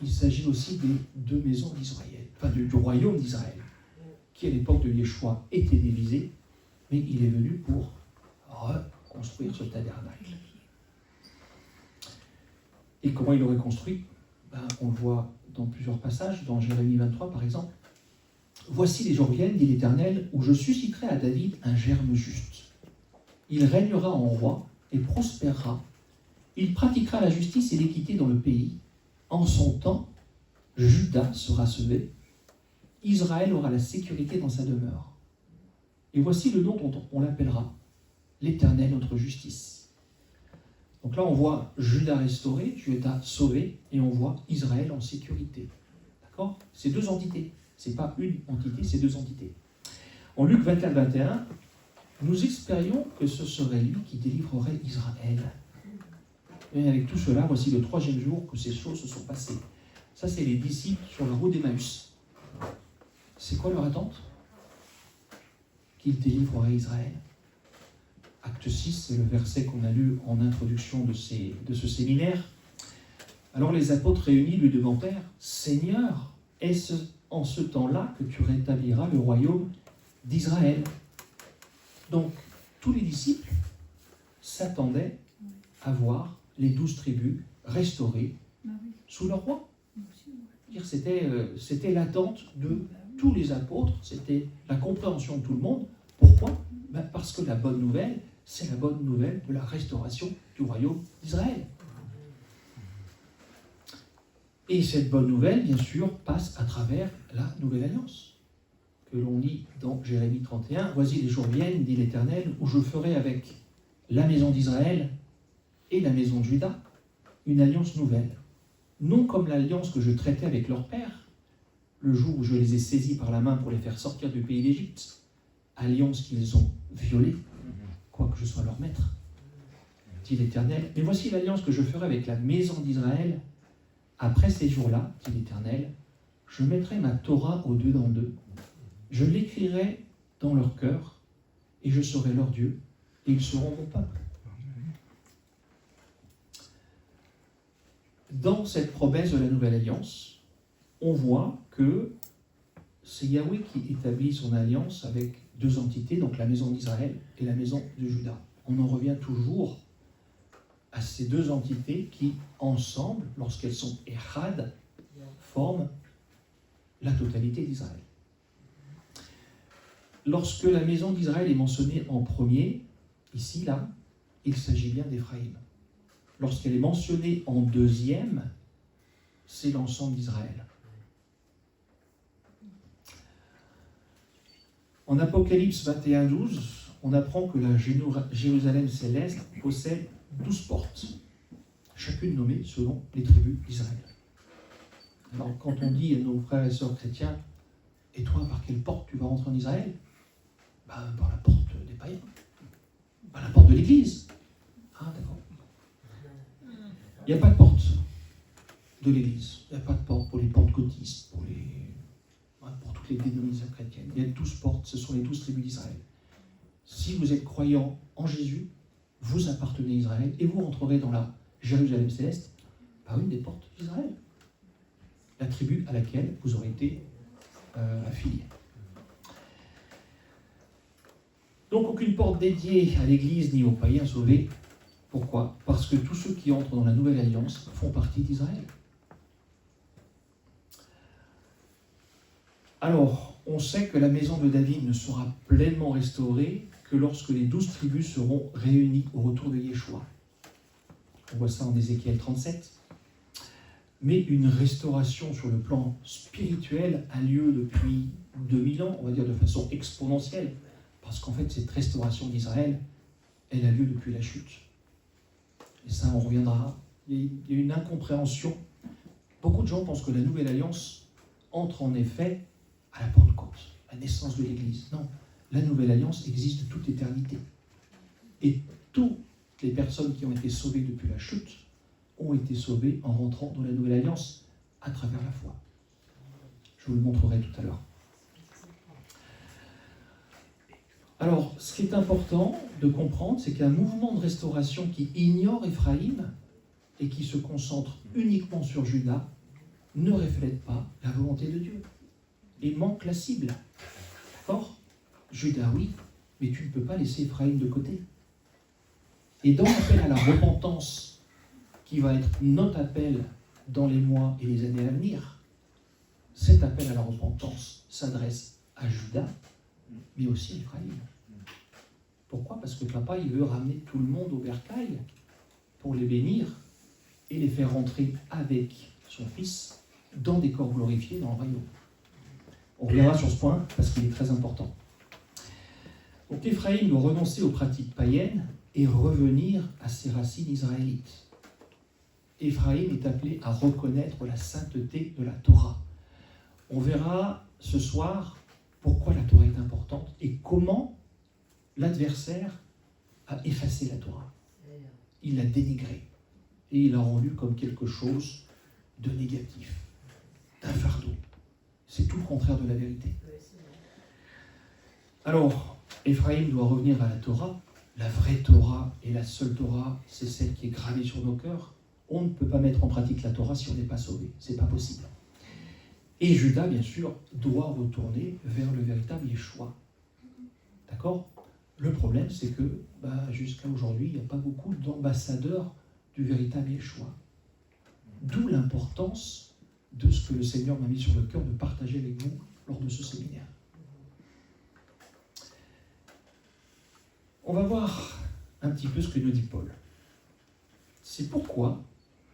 il s'agit aussi des deux maisons d'Israël, enfin du royaume d'Israël, qui à l'époque de Yeshua était divisé, mais il est venu pour reconstruire ce tabernacle. Et comment il l'aurait construit ? On le voit dans plusieurs passages, dans Jérémie 23 par exemple. Voici les jours viennent, dit l'Éternel, où je susciterai à David un germe juste. Il régnera en roi et prospérera. Il pratiquera la justice et l'équité dans le pays. En son temps, Juda sera sauvé. Israël aura la sécurité dans sa demeure. Et voici le nom dont on l'appellera, l'Éternel notre justice. Donc là, on voit Juda restauré, Juda sauvé, et on voit Israël en sécurité. D'accord ? C'est deux entités. Ce n'est pas une entité, c'est deux entités. En Luc 24, 21, nous espérions que ce serait lui qui délivrerait Israël. Et avec tout cela, voici le 3e jour que ces choses se sont passées. Ça, c'est les disciples sur la route d'Emmaüs. C'est quoi leur attente ? Qu'il délivrerait Israël. Acte 6, c'est le verset qu'on a lu en introduction de ce séminaire. Alors les apôtres réunis lui demandèrent « Seigneur, est-ce en ce temps-là que tu rétabliras le royaume d'Israël ?» Donc, tous les disciples s'attendaient à voir les 12 tribus restaurées sous leur roi. C'était l'attente de tous les apôtres, c'était la compréhension de tout le monde. Pourquoi ? Parce que la bonne nouvelle, c'est la bonne nouvelle de la restauration du royaume d'Israël. Et cette bonne nouvelle, bien sûr, passe à travers la nouvelle alliance, que l'on lit dans Jérémie 31. « Voici les jours viennent, dit l'Éternel, où je ferai avec la maison d'Israël et la maison de Juda une alliance nouvelle, non comme l'alliance que je traitais avec leur père, le jour où je les ai saisis par la main pour les faire sortir du pays d'Égypte, alliance qu'ils ont violée, quoique je sois leur maître, dit l'Éternel. Mais voici l'alliance que je ferai avec la maison d'Israël. Après ces jours-là, dit l'Éternel, je mettrai ma Torah au-dedans d'eux, je l'écrirai dans leur cœur, et je serai leur Dieu, et ils seront mon peuple. Dans cette promesse de la nouvelle alliance, on voit que c'est Yahweh qui établit son alliance avec deux entités, donc la maison d'Israël et la maison de Juda. On en revient toujours à ces deux entités qui, ensemble, lorsqu'elles sont Echad, forment la totalité d'Israël. Lorsque la maison d'Israël est mentionnée en premier, ici, là, il s'agit bien d'Éphraïm. Lorsqu'elle est mentionnée en deuxième, c'est l'ensemble d'Israël. En Apocalypse 21:12, on apprend que la Jérusalem céleste possède 12 portes, chacune nommée selon les tribus d'Israël. Alors quand on dit à nos frères et sœurs chrétiens, et toi par quelle porte tu vas rentrer en Israël? Par la porte des païens, par la porte de l'église. Ah d'accord. Il n'y a pas de porte de l'église, il n'y a pas de porte pour les pentecôtistes, pour toutes les dénominations chrétiennes. Il y a 12 portes, ce sont les 12 tribus d'Israël. Si vous êtes croyant en Jésus, vous appartenez à Israël et vous rentrerez dans la Jérusalem céleste par une des portes d'Israël, la tribu à laquelle vous aurez été affilié. Donc aucune porte dédiée à l'Église ni aux païens sauvés. Pourquoi? Parce que tous ceux qui entrent dans la Nouvelle Alliance font partie d'Israël. Alors, on sait que la maison de David ne sera pleinement restaurée que lorsque les 12 tribus seront réunies au retour de Yeshua. On voit ça en Ézéchiel 37. Mais une restauration sur le plan spirituel a lieu depuis 2000 ans, on va dire de façon exponentielle, parce qu'en fait, cette restauration d'Israël, elle a lieu depuis la chute. Et ça, on reviendra. Il y a une incompréhension. Beaucoup de gens pensent que la Nouvelle Alliance entre en effet à la Pentecôte, la naissance de l'Église. Non, la Nouvelle Alliance existe de toute éternité. Et toutes les personnes qui ont été sauvées depuis la chute ont été sauvées en rentrant dans la Nouvelle Alliance à travers la foi. Je vous le montrerai tout à l'heure. Alors, ce qui est important de comprendre, c'est qu'un mouvement de restauration qui ignore Éphraïm et qui se concentre uniquement sur Juda ne reflète pas la volonté de Dieu et manque la cible. D'accord? Juda, oui, mais tu ne peux pas laisser Éphraïm de côté. Et dans l'appel à la repentance, qui va être notre appel dans les mois et les années à venir, cet appel à la repentance s'adresse à Juda, mais aussi à Éphraïm. Pourquoi? Parce que papa, il veut ramener tout le monde au bercail pour les bénir et les faire rentrer avec son fils dans des corps glorifiés dans le royaume. On reviendra sur ce point parce qu'il est très important. Donc Éphraïm doit renoncer aux pratiques païennes et revenir à ses racines israélites. Éphraïm est appelé à reconnaître la sainteté de la Torah. On verra ce soir pourquoi la Torah est importante et comment l'adversaire a effacé la Torah. Il l'a dénigrée et il l'a rendue comme quelque chose de négatif, d'un fardeau. C'est tout le contraire de la vérité. Alors, Éphraïm doit revenir à la Torah. La vraie Torah et la seule Torah, c'est celle qui est gravée sur nos cœurs. On ne peut pas mettre en pratique la Torah si on n'est pas sauvé. C'est pas possible. Et Juda, bien sûr, doit retourner vers le véritable Yeshua. D'accord? Le problème, c'est que jusqu'à aujourd'hui, il n'y a pas beaucoup d'ambassadeurs du véritable Yeshua. D'où l'importance de ce que le Seigneur m'a mis sur le cœur de partager avec vous lors de ce séminaire. On va voir un petit peu ce que nous dit Paul. C'est pourquoi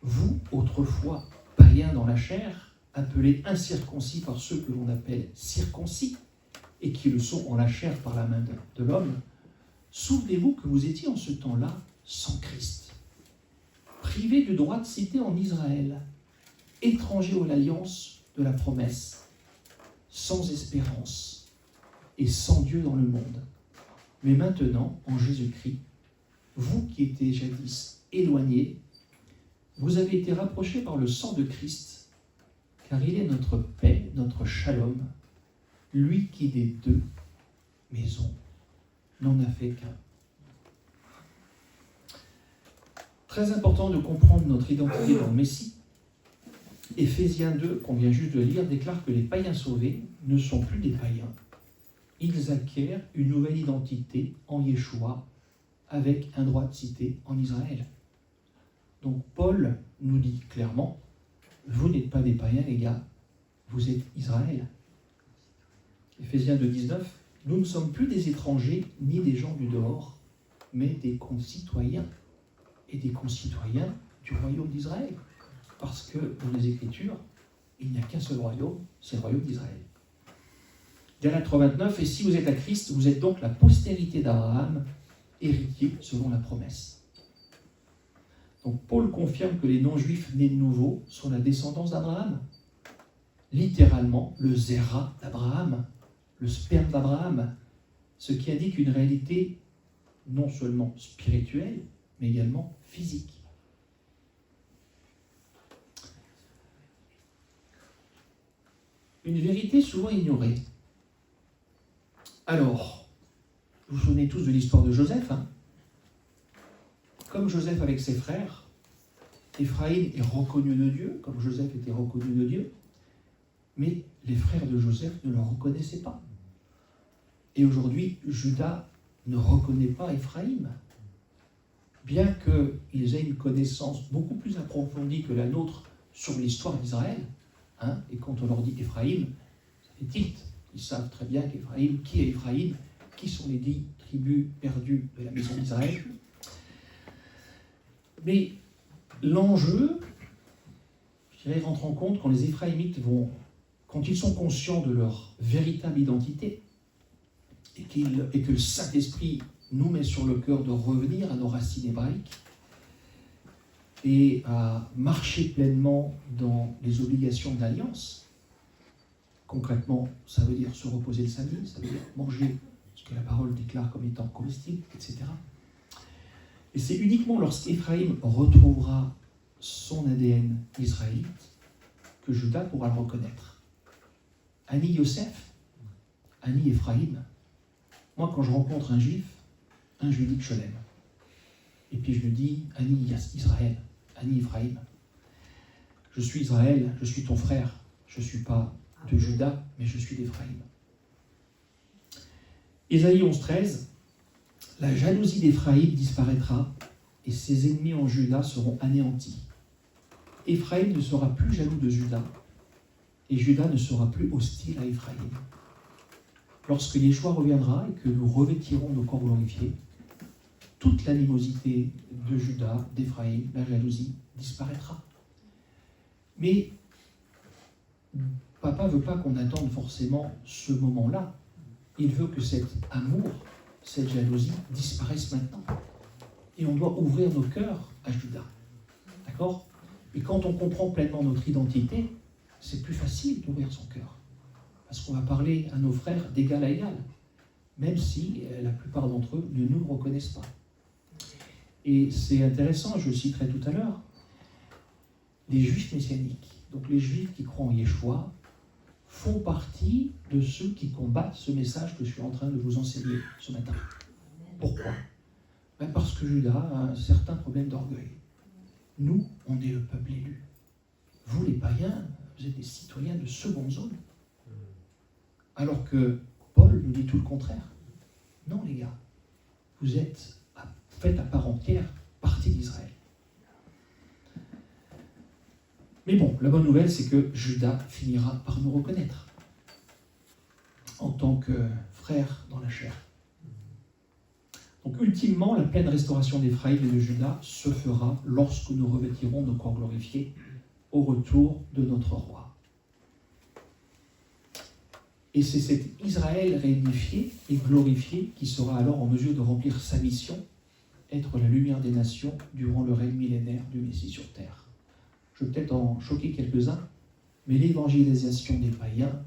vous, autrefois païens dans la chair, appelés incirconcis par ceux que l'on appelle circoncis, et qui le sont en la chair par la main de l'homme, souvenez-vous que vous étiez en ce temps-là sans Christ, privés du droit de cité en Israël, étrangers à l'alliance de la promesse, sans espérance et sans Dieu dans le monde. Mais maintenant, en Jésus-Christ, vous qui étiez jadis éloignés, vous avez été rapprochés par le sang de Christ, car il est notre paix, notre shalom, lui qui des deux maisons n'en a fait qu'un. Très important de comprendre notre identité dans le Messie. Éphésiens 2, qu'on vient juste de lire, déclare que les païens sauvés ne sont plus des païens. Ils acquièrent une nouvelle identité en Yeshua, avec un droit de cité en Israël. Donc Paul nous dit clairement, vous n'êtes pas des païens les gars, vous êtes Israël. Éphésiens 2, 19, nous ne sommes plus des étrangers ni des gens du dehors, mais des concitoyens, et des concitoyens du royaume d'Israël. Parce que dans les Écritures, il n'y a qu'un seul royaume, c'est le royaume d'Israël. Galates 3,29, et si vous êtes à Christ, vous êtes donc la postérité d'Abraham, héritier selon la promesse. Donc Paul confirme que les non-juifs nés de nouveau sont la descendance d'Abraham. Littéralement, le zéra d'Abraham, le sperme d'Abraham, ce qui indique une réalité non seulement spirituelle, mais également physique. Une vérité souvent ignorée. Alors, vous vous souvenez tous de l'histoire de Joseph, hein? Comme Joseph avec ses frères, Éphraïm est reconnu de Dieu, comme Joseph était reconnu de Dieu, mais les frères de Joseph ne le reconnaissaient pas. Et aujourd'hui, Judas ne reconnaît pas Éphraïm, bien qu'ils aient une connaissance beaucoup plus approfondie que la nôtre sur l'histoire d'Israël. Hein, et quand on leur dit Éphraïm, ça fait tilt. Ils savent très bien qu'Éphraïm, qui est Éphraïm, qui sont les 10 tribus perdues de la maison d'Israël. Mais l'enjeu, je dirais, rentre en compte quand les Éphraïmites quand ils sont conscients de leur véritable identité, et que le Saint-Esprit nous met sur le cœur de revenir à nos racines hébraïques et à marcher pleinement dans les obligations de l'Alliance. Concrètement, ça veut dire se reposer le samedi, ça veut dire manger ce que la parole déclare comme étant comestible, etc. Et c'est uniquement lorsqu'Éphraïm retrouvera son ADN israélite que Judas pourra le reconnaître. Ani Yosef, Ani Éphraïm. Moi, quand je rencontre un juif, je lui dis que je l'aime. Et puis je lui dis, Ani Israël, Ani Éphraïm. Je suis Israël, je suis ton frère. Je ne suis pas de Judas, mais je suis d'Éphraïm. Ésaïe 11,13, la jalousie d'Éphraïm disparaîtra et ses ennemis en Juda seront anéantis. Éphraïm ne sera plus jaloux de Juda et Juda ne sera plus hostile à Éphraïm. Lorsque Yeshua reviendra et que nous revêtirons nos corps glorifiés, toute l'animosité de Juda, d'Éphraïm, la jalousie, disparaîtra. Mais Papa ne veut pas qu'on attende forcément ce moment-là. Il veut que cet amour, cette jalousie disparaisse maintenant. Et on doit ouvrir nos cœurs à Juda. D'accord ? Et quand on comprend pleinement notre identité, c'est plus facile d'ouvrir son cœur. Parce qu'on va parler à nos frères d'égal à égal, même si la plupart d'entre eux ne nous reconnaissent pas. Et c'est intéressant, je le citerai tout à l'heure, les Juifs messianiques, donc les Juifs qui croient en Yeshua, font partie de ceux qui combattent ce message que je suis en train de vous enseigner ce matin. Pourquoi ? Parce que Judas a un certain problème d'orgueil. Nous, on est le peuple élu. Vous, les païens, vous êtes des citoyens de seconde zone. Alors que Paul nous dit tout le contraire. Non, les gars, vous faites à part entière partie d'Israël. Mais bon, la bonne nouvelle, c'est que Judas finira par nous reconnaître en tant que frère dans la chair. Donc, ultimement, la pleine restauration d'Éphraïm et de Juda se fera lorsque nous revêtirons nos corps glorifiés au retour de notre roi. Et c'est cet Israël réunifié et glorifié qui sera alors en mesure de remplir sa mission, être la lumière des nations durant le règne millénaire du Messie sur terre. Je vais peut-être en choquer quelques-uns, mais l'évangélisation des païens,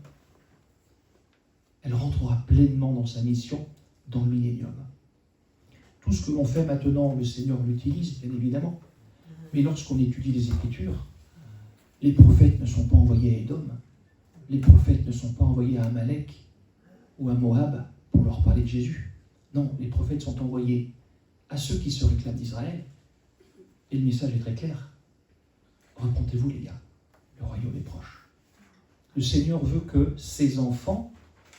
elle rentrera pleinement dans sa mission dans le millénium. Tout ce que l'on fait maintenant, le Seigneur l'utilise, bien évidemment. Mais lorsqu'on étudie les Écritures, les prophètes ne sont pas envoyés à Édom, les prophètes ne sont pas envoyés à Amalek ou à Moab pour leur parler de Jésus. Non, les prophètes sont envoyés à ceux qui se réclament d'Israël. Et le message est très clair. Repentez-vous, les gars, le royaume est proche. Le Seigneur veut que ses enfants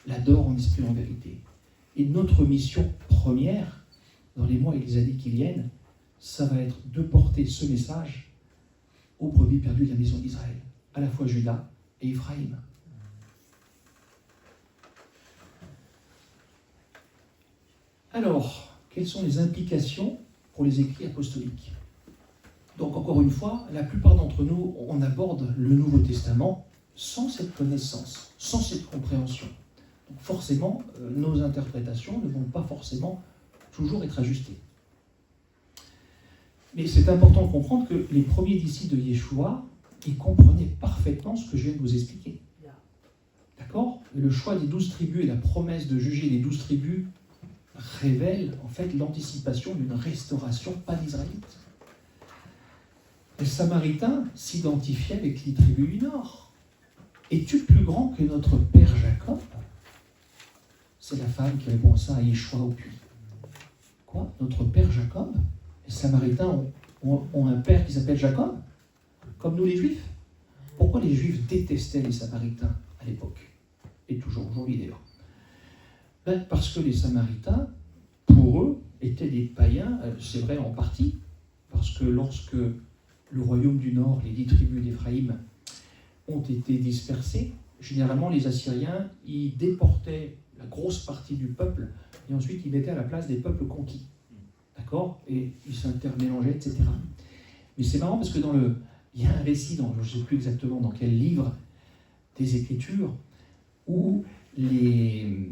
l'adorent en esprit et en vérité. Et notre mission première, dans les mois et les années qui viennent, ça va être de porter ce message aux brebis perdues de la maison d'Israël, à la fois Juda et Éphraïm. Alors, quelles sont les implications pour les écrits apostoliques ? Donc, encore une fois, la plupart d'entre nous, on aborde le Nouveau Testament sans cette connaissance, sans cette compréhension. Donc forcément, nos interprétations ne vont pas forcément toujours être ajustées. Mais c'est important de comprendre que les premiers disciples de Yeshua, ils comprenaient parfaitement ce que je viens de vous expliquer. D'accord ? Le choix des 12 tribus et la promesse de juger les 12 tribus révèlent en fait l'anticipation d'une restauration pan-israélite. Les Samaritains s'identifiaient avec les tribus du Nord. Es-tu plus grand que notre père Jacob ? C'est la femme qui répond ça à Yeshua au puits. Quoi ? Notre père Jacob ? Les Samaritains ont un père qui s'appelle Jacob ? Comme nous les Juifs ? Pourquoi les Juifs détestaient les Samaritains à l'époque ? Et toujours aujourd'hui d'ailleurs. Ben, parce que les Samaritains, pour eux, étaient des païens, c'est vrai en partie, parce que lorsque le royaume du Nord, les 10 tribus d'Éphraïm, ont été dispersés, généralement les Assyriens, ils déportaient la grosse partie du peuple, et ensuite ils mettaient à la place des peuples conquis. D'accord ? Et ils s'intermélangeaient, etc. Mais c'est marrant parce que il y a un récit, je ne sais plus exactement dans quel livre des Écritures, où les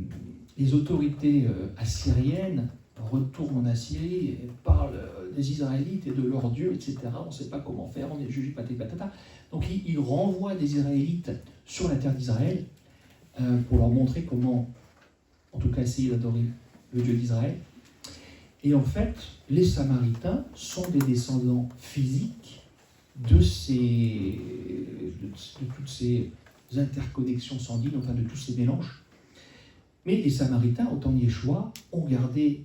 autorités assyriennes retournent en Assyrie et parlent des Israélites et de leur Dieu, etc. On ne sait pas comment faire, on est jugé patata. Donc ils renvoient des Israélites sur la terre d'Israël pour leur montrer comment, en tout cas, essayer d'adorer le Dieu d'Israël. Et en fait, les Samaritains sont des descendants physiques de toutes ces interconnexions sanguines, enfin de tous ces mélanges. Mais les Samaritains, au temps de Yeshua, ont gardé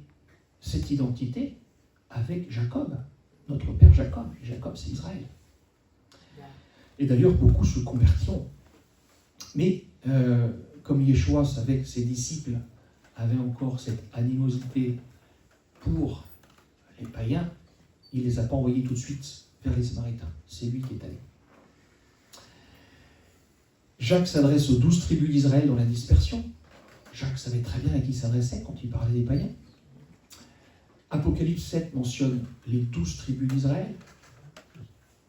cette identité avec Jacob, notre père Jacob. Jacob, c'est Israël. Et d'ailleurs, beaucoup se convertiront. Mais comme Yeshua savait que ses disciples avaient encore cette animosité pour les païens, il ne les a pas envoyés tout de suite vers les Samaritains. C'est lui qui est allé. Jacques s'adresse aux 12 tribus d'Israël dans la dispersion. Jacques savait très bien à qui il s'adressait quand il parlait des païens. Apocalypse 7 mentionne les 12 tribus d'Israël.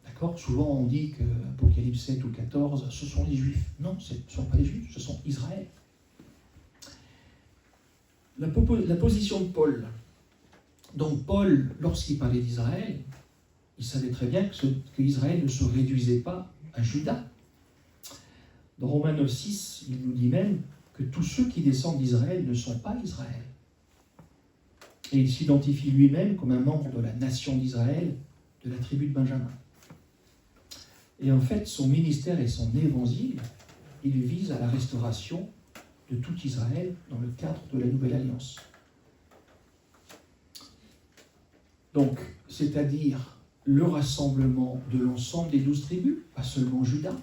D'accord ? Souvent on dit que Apocalypse 7 ou 14, ce sont les Juifs. Non, ce ne sont pas les Juifs, ce sont Israël. La position de Paul. Donc Paul, lorsqu'il parlait d'Israël, il savait très bien qu'Israël ne se réduisait pas à Juda. Dans Romains 9,6, il nous dit même que tous ceux qui descendent d'Israël ne sont pas Israël. Et il s'identifie lui-même comme un membre de la nation d'Israël, de la tribu de Benjamin. Et en fait, son ministère et son évangile, il vise à la restauration de tout Israël dans le cadre de la Nouvelle Alliance. Donc, c'est-à-dire le rassemblement de l'ensemble des 12 tribus, pas seulement Juda.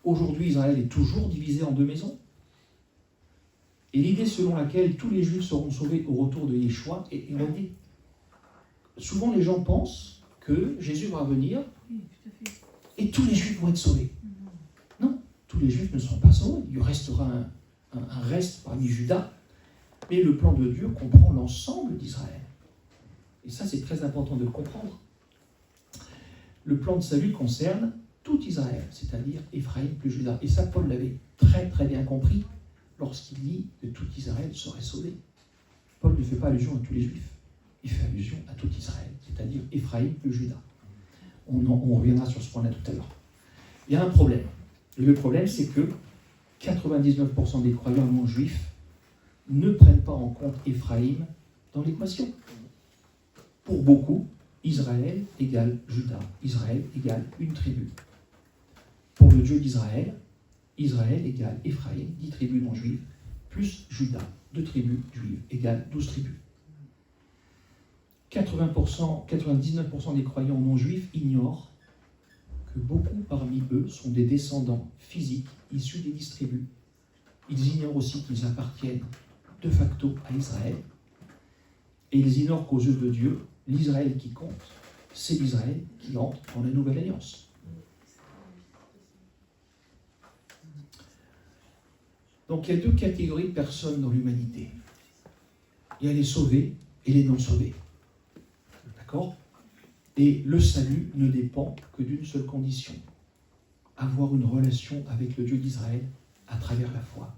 Aujourd'hui, Israël est toujours divisé en 2 maisons. Et l'idée selon laquelle tous les Juifs seront sauvés au retour de Yeshua est erronée. Souvent, les gens pensent que Jésus va venir et tous les Juifs vont être sauvés. Non, tous les Juifs ne seront pas sauvés. Il restera un reste parmi Juda. Mais le plan de Dieu comprend l'ensemble d'Israël. Et ça, c'est très important de le comprendre. Le plan de salut concerne tout Israël, c'est-à-dire Éphraïm plus Juda. Et ça, Paul l'avait très très bien compris lorsqu'il dit que tout Israël serait sauvé. Paul ne fait pas allusion à tous les Juifs, il fait allusion à tout Israël, c'est-à-dire Éphraïm plus Juda. On reviendra sur ce point-là tout à l'heure. Il y a un problème. Et le problème, c'est que 99% des croyants non juifs ne prennent pas en compte Éphraïm dans l'équation. Pour beaucoup, Israël égale Juda. Israël égale une tribu. Pour le Dieu d'Israël, Israël égale Éphraïm, 10 tribus non juives, plus Juda, 2 tribus juives, égale 12 tribus. 99% des croyants non juifs ignorent que beaucoup parmi eux sont des descendants physiques issus des 10 tribus. Ils ignorent aussi qu'ils appartiennent de facto à Israël. Et ils ignorent qu'aux yeux de Dieu, l'Israël qui compte, c'est l'Israël qui entre dans la Nouvelle Alliance. Donc il y a 2 catégories de personnes dans l'humanité. Il y a les sauvés et les non sauvés. D'accord ? Et le salut ne dépend que d'une seule condition. Avoir une relation avec le Dieu d'Israël à travers la foi.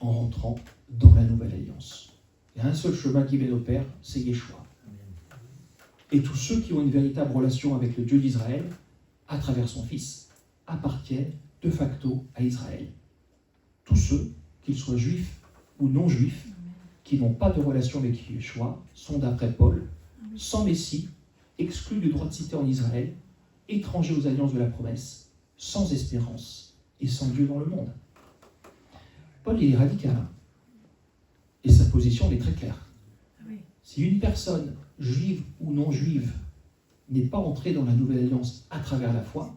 en rentrant dans la nouvelle alliance. Il y a un seul chemin qui mène au Père, c'est Yeshua. Et tous ceux qui ont une véritable relation avec le Dieu d'Israël, à travers son Fils, appartiennent de facto à Israël. Tous ceux, qu'ils soient juifs ou non juifs, qui n'ont pas de relation avec Yeshua, sont d'après Paul, sans Messie, exclus du droit de cité en Israël, étrangers aux alliances de la promesse, sans espérance et sans Dieu dans le monde. Paul, il est radical, hein, et sa position elle est très claire. Si une personne, juive ou non juive, n'est pas entrée dans la nouvelle alliance à travers la foi,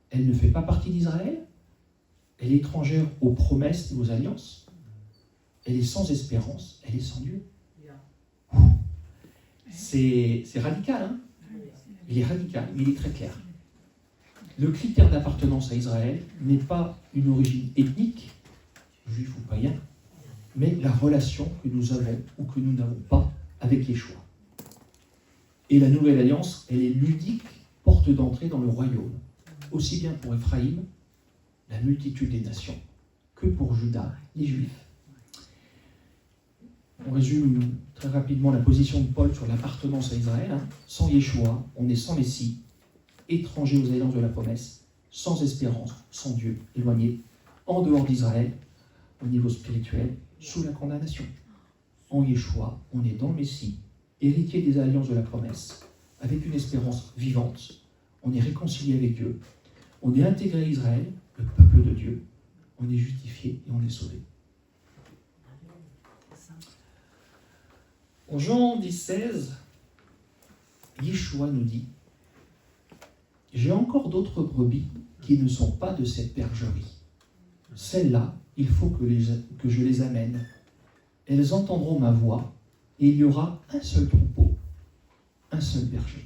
elle ne fait pas partie d'Israël, elle est étrangère aux promesses et aux alliances, elle est sans espérance, elle est sans Dieu. C'est radical, hein? Il est radical, mais il est très clair. Le critère d'appartenance à Israël n'est pas une origine ethnique, juif ou païen, mais la relation que nous avons ou que nous n'avons pas avec Yeshua. Et la nouvelle alliance, elle est l'unique porte d'entrée dans le royaume, aussi bien pour Éphraïm, la multitude des nations, que pour Juda, les Juifs. On résume très rapidement la position de Paul sur l'appartenance à Israël. Hein. Sans Yeshua, on est sans Messie, étranger aux alliances de la promesse, sans espérance, sans Dieu, éloigné, en dehors d'Israël, au niveau spirituel, sous la condamnation. En Yeshua, on est dans le Messie, héritier des alliances de la promesse, avec une espérance vivante. On est réconcilié avec Dieu. On est intégré à Israël, le peuple de Dieu. On est justifié et on est sauvé. En Jean 10,16, Yeshua nous dit « J'ai encore d'autres brebis qui ne sont pas de cette bergerie. Celles-là, il faut que je les amène. Elles entendront ma voix et il y aura un seul troupeau, un seul berger. »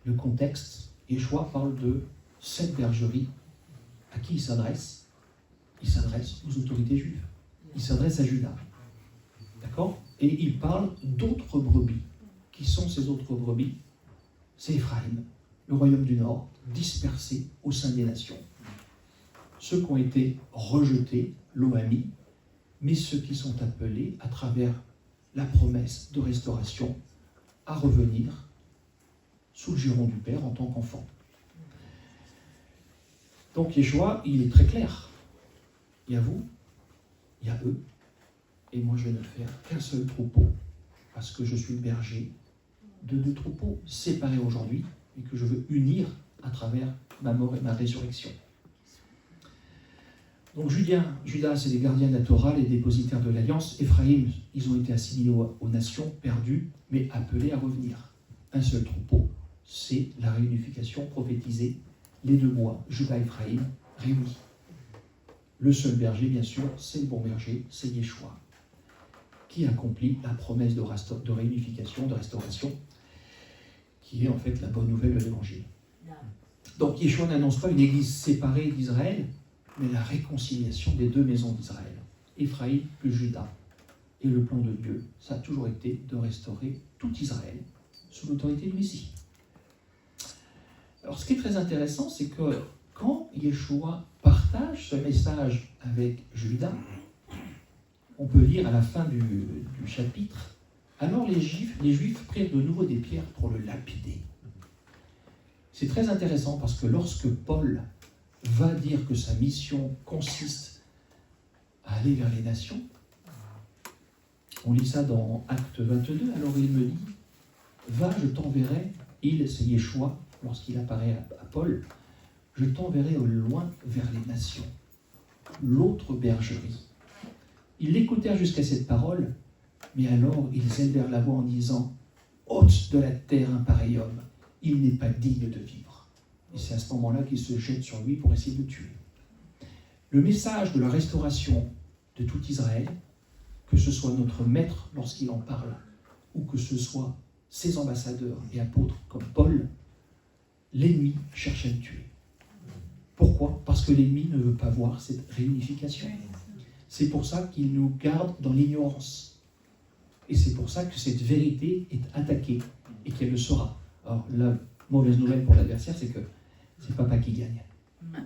Le contexte, Yeshua parle de cette bergerie. À qui il s'adresse? Il s'adresse aux autorités juives. Il s'adresse à Juda. D'accord? Et il parle d'autres brebis. Qui sont ces autres brebis? C'est Éphraïm, le royaume du Nord, dispersé au sein des nations. Ceux qui ont été rejetés, l'OAMI, mais ceux qui sont appelés à travers la promesse de restauration à revenir sous le giron du Père en tant qu'enfant. Donc Yeshua, il est très clair. Il y a vous, il y a eux, et moi je vais ne faire qu'un seul troupeau, parce que je suis le berger de deux troupeaux séparés aujourd'hui, et que je veux unir à travers ma mort et ma résurrection. Donc Judas, c'est les gardiens de la Torah, les dépositaires de l'Alliance. Éphraïm, ils ont été assimilés aux nations, perdus, mais appelés à revenir. Un seul troupeau, c'est la réunification prophétisée. Les deux bois, Judas et Éphraïm, réunis. Le seul berger, bien sûr, c'est le bon berger, c'est Yeshua, qui accomplit la promesse de réunification, de restauration, qui est en fait la bonne nouvelle de l'Évangile. Donc Yeshua n'annonce pas une église séparée d'Israël, mais la réconciliation des deux maisons d'Israël, Éphraïm plus Juda. Et le plan de Dieu, ça a toujours été de restaurer tout Israël sous l'autorité du Messie. Alors ce qui est très intéressant, c'est que quand Yeshua partage ce message avec Judas, on peut lire à la fin du chapitre, alors les Juifs prirent de nouveau des pierres pour le lapider. C'est très intéressant parce que lorsque Paul va dire que sa mission consiste à aller vers les nations, on lit ça dans Acte 22, alors il me dit, va, je t'enverrai, c'est Yeshua, lorsqu'il apparaît à Paul, je t'enverrai au loin vers les nations, l'autre bergerie. Ils l'écoutèrent jusqu'à cette parole, mais alors ils élevèrent la voix en disant, ôte de la terre un pareil homme, il n'est pas digne de vivre. Et c'est à ce moment-là qu'ils se jettent sur lui pour essayer de le tuer. Le message de la restauration de tout Israël, que ce soit notre maître lorsqu'il en parle, ou que ce soit ses ambassadeurs et apôtres comme Paul, l'ennemi cherche à le tuer. Pourquoi? Parce que l'ennemi ne veut pas voir cette réunification. C'est pour ça qu'il nous garde dans l'ignorance. Et c'est pour ça que cette vérité est attaquée et qu'elle le sera. Alors, la mauvaise nouvelle pour l'adversaire, c'est que c'est papa qui gagne.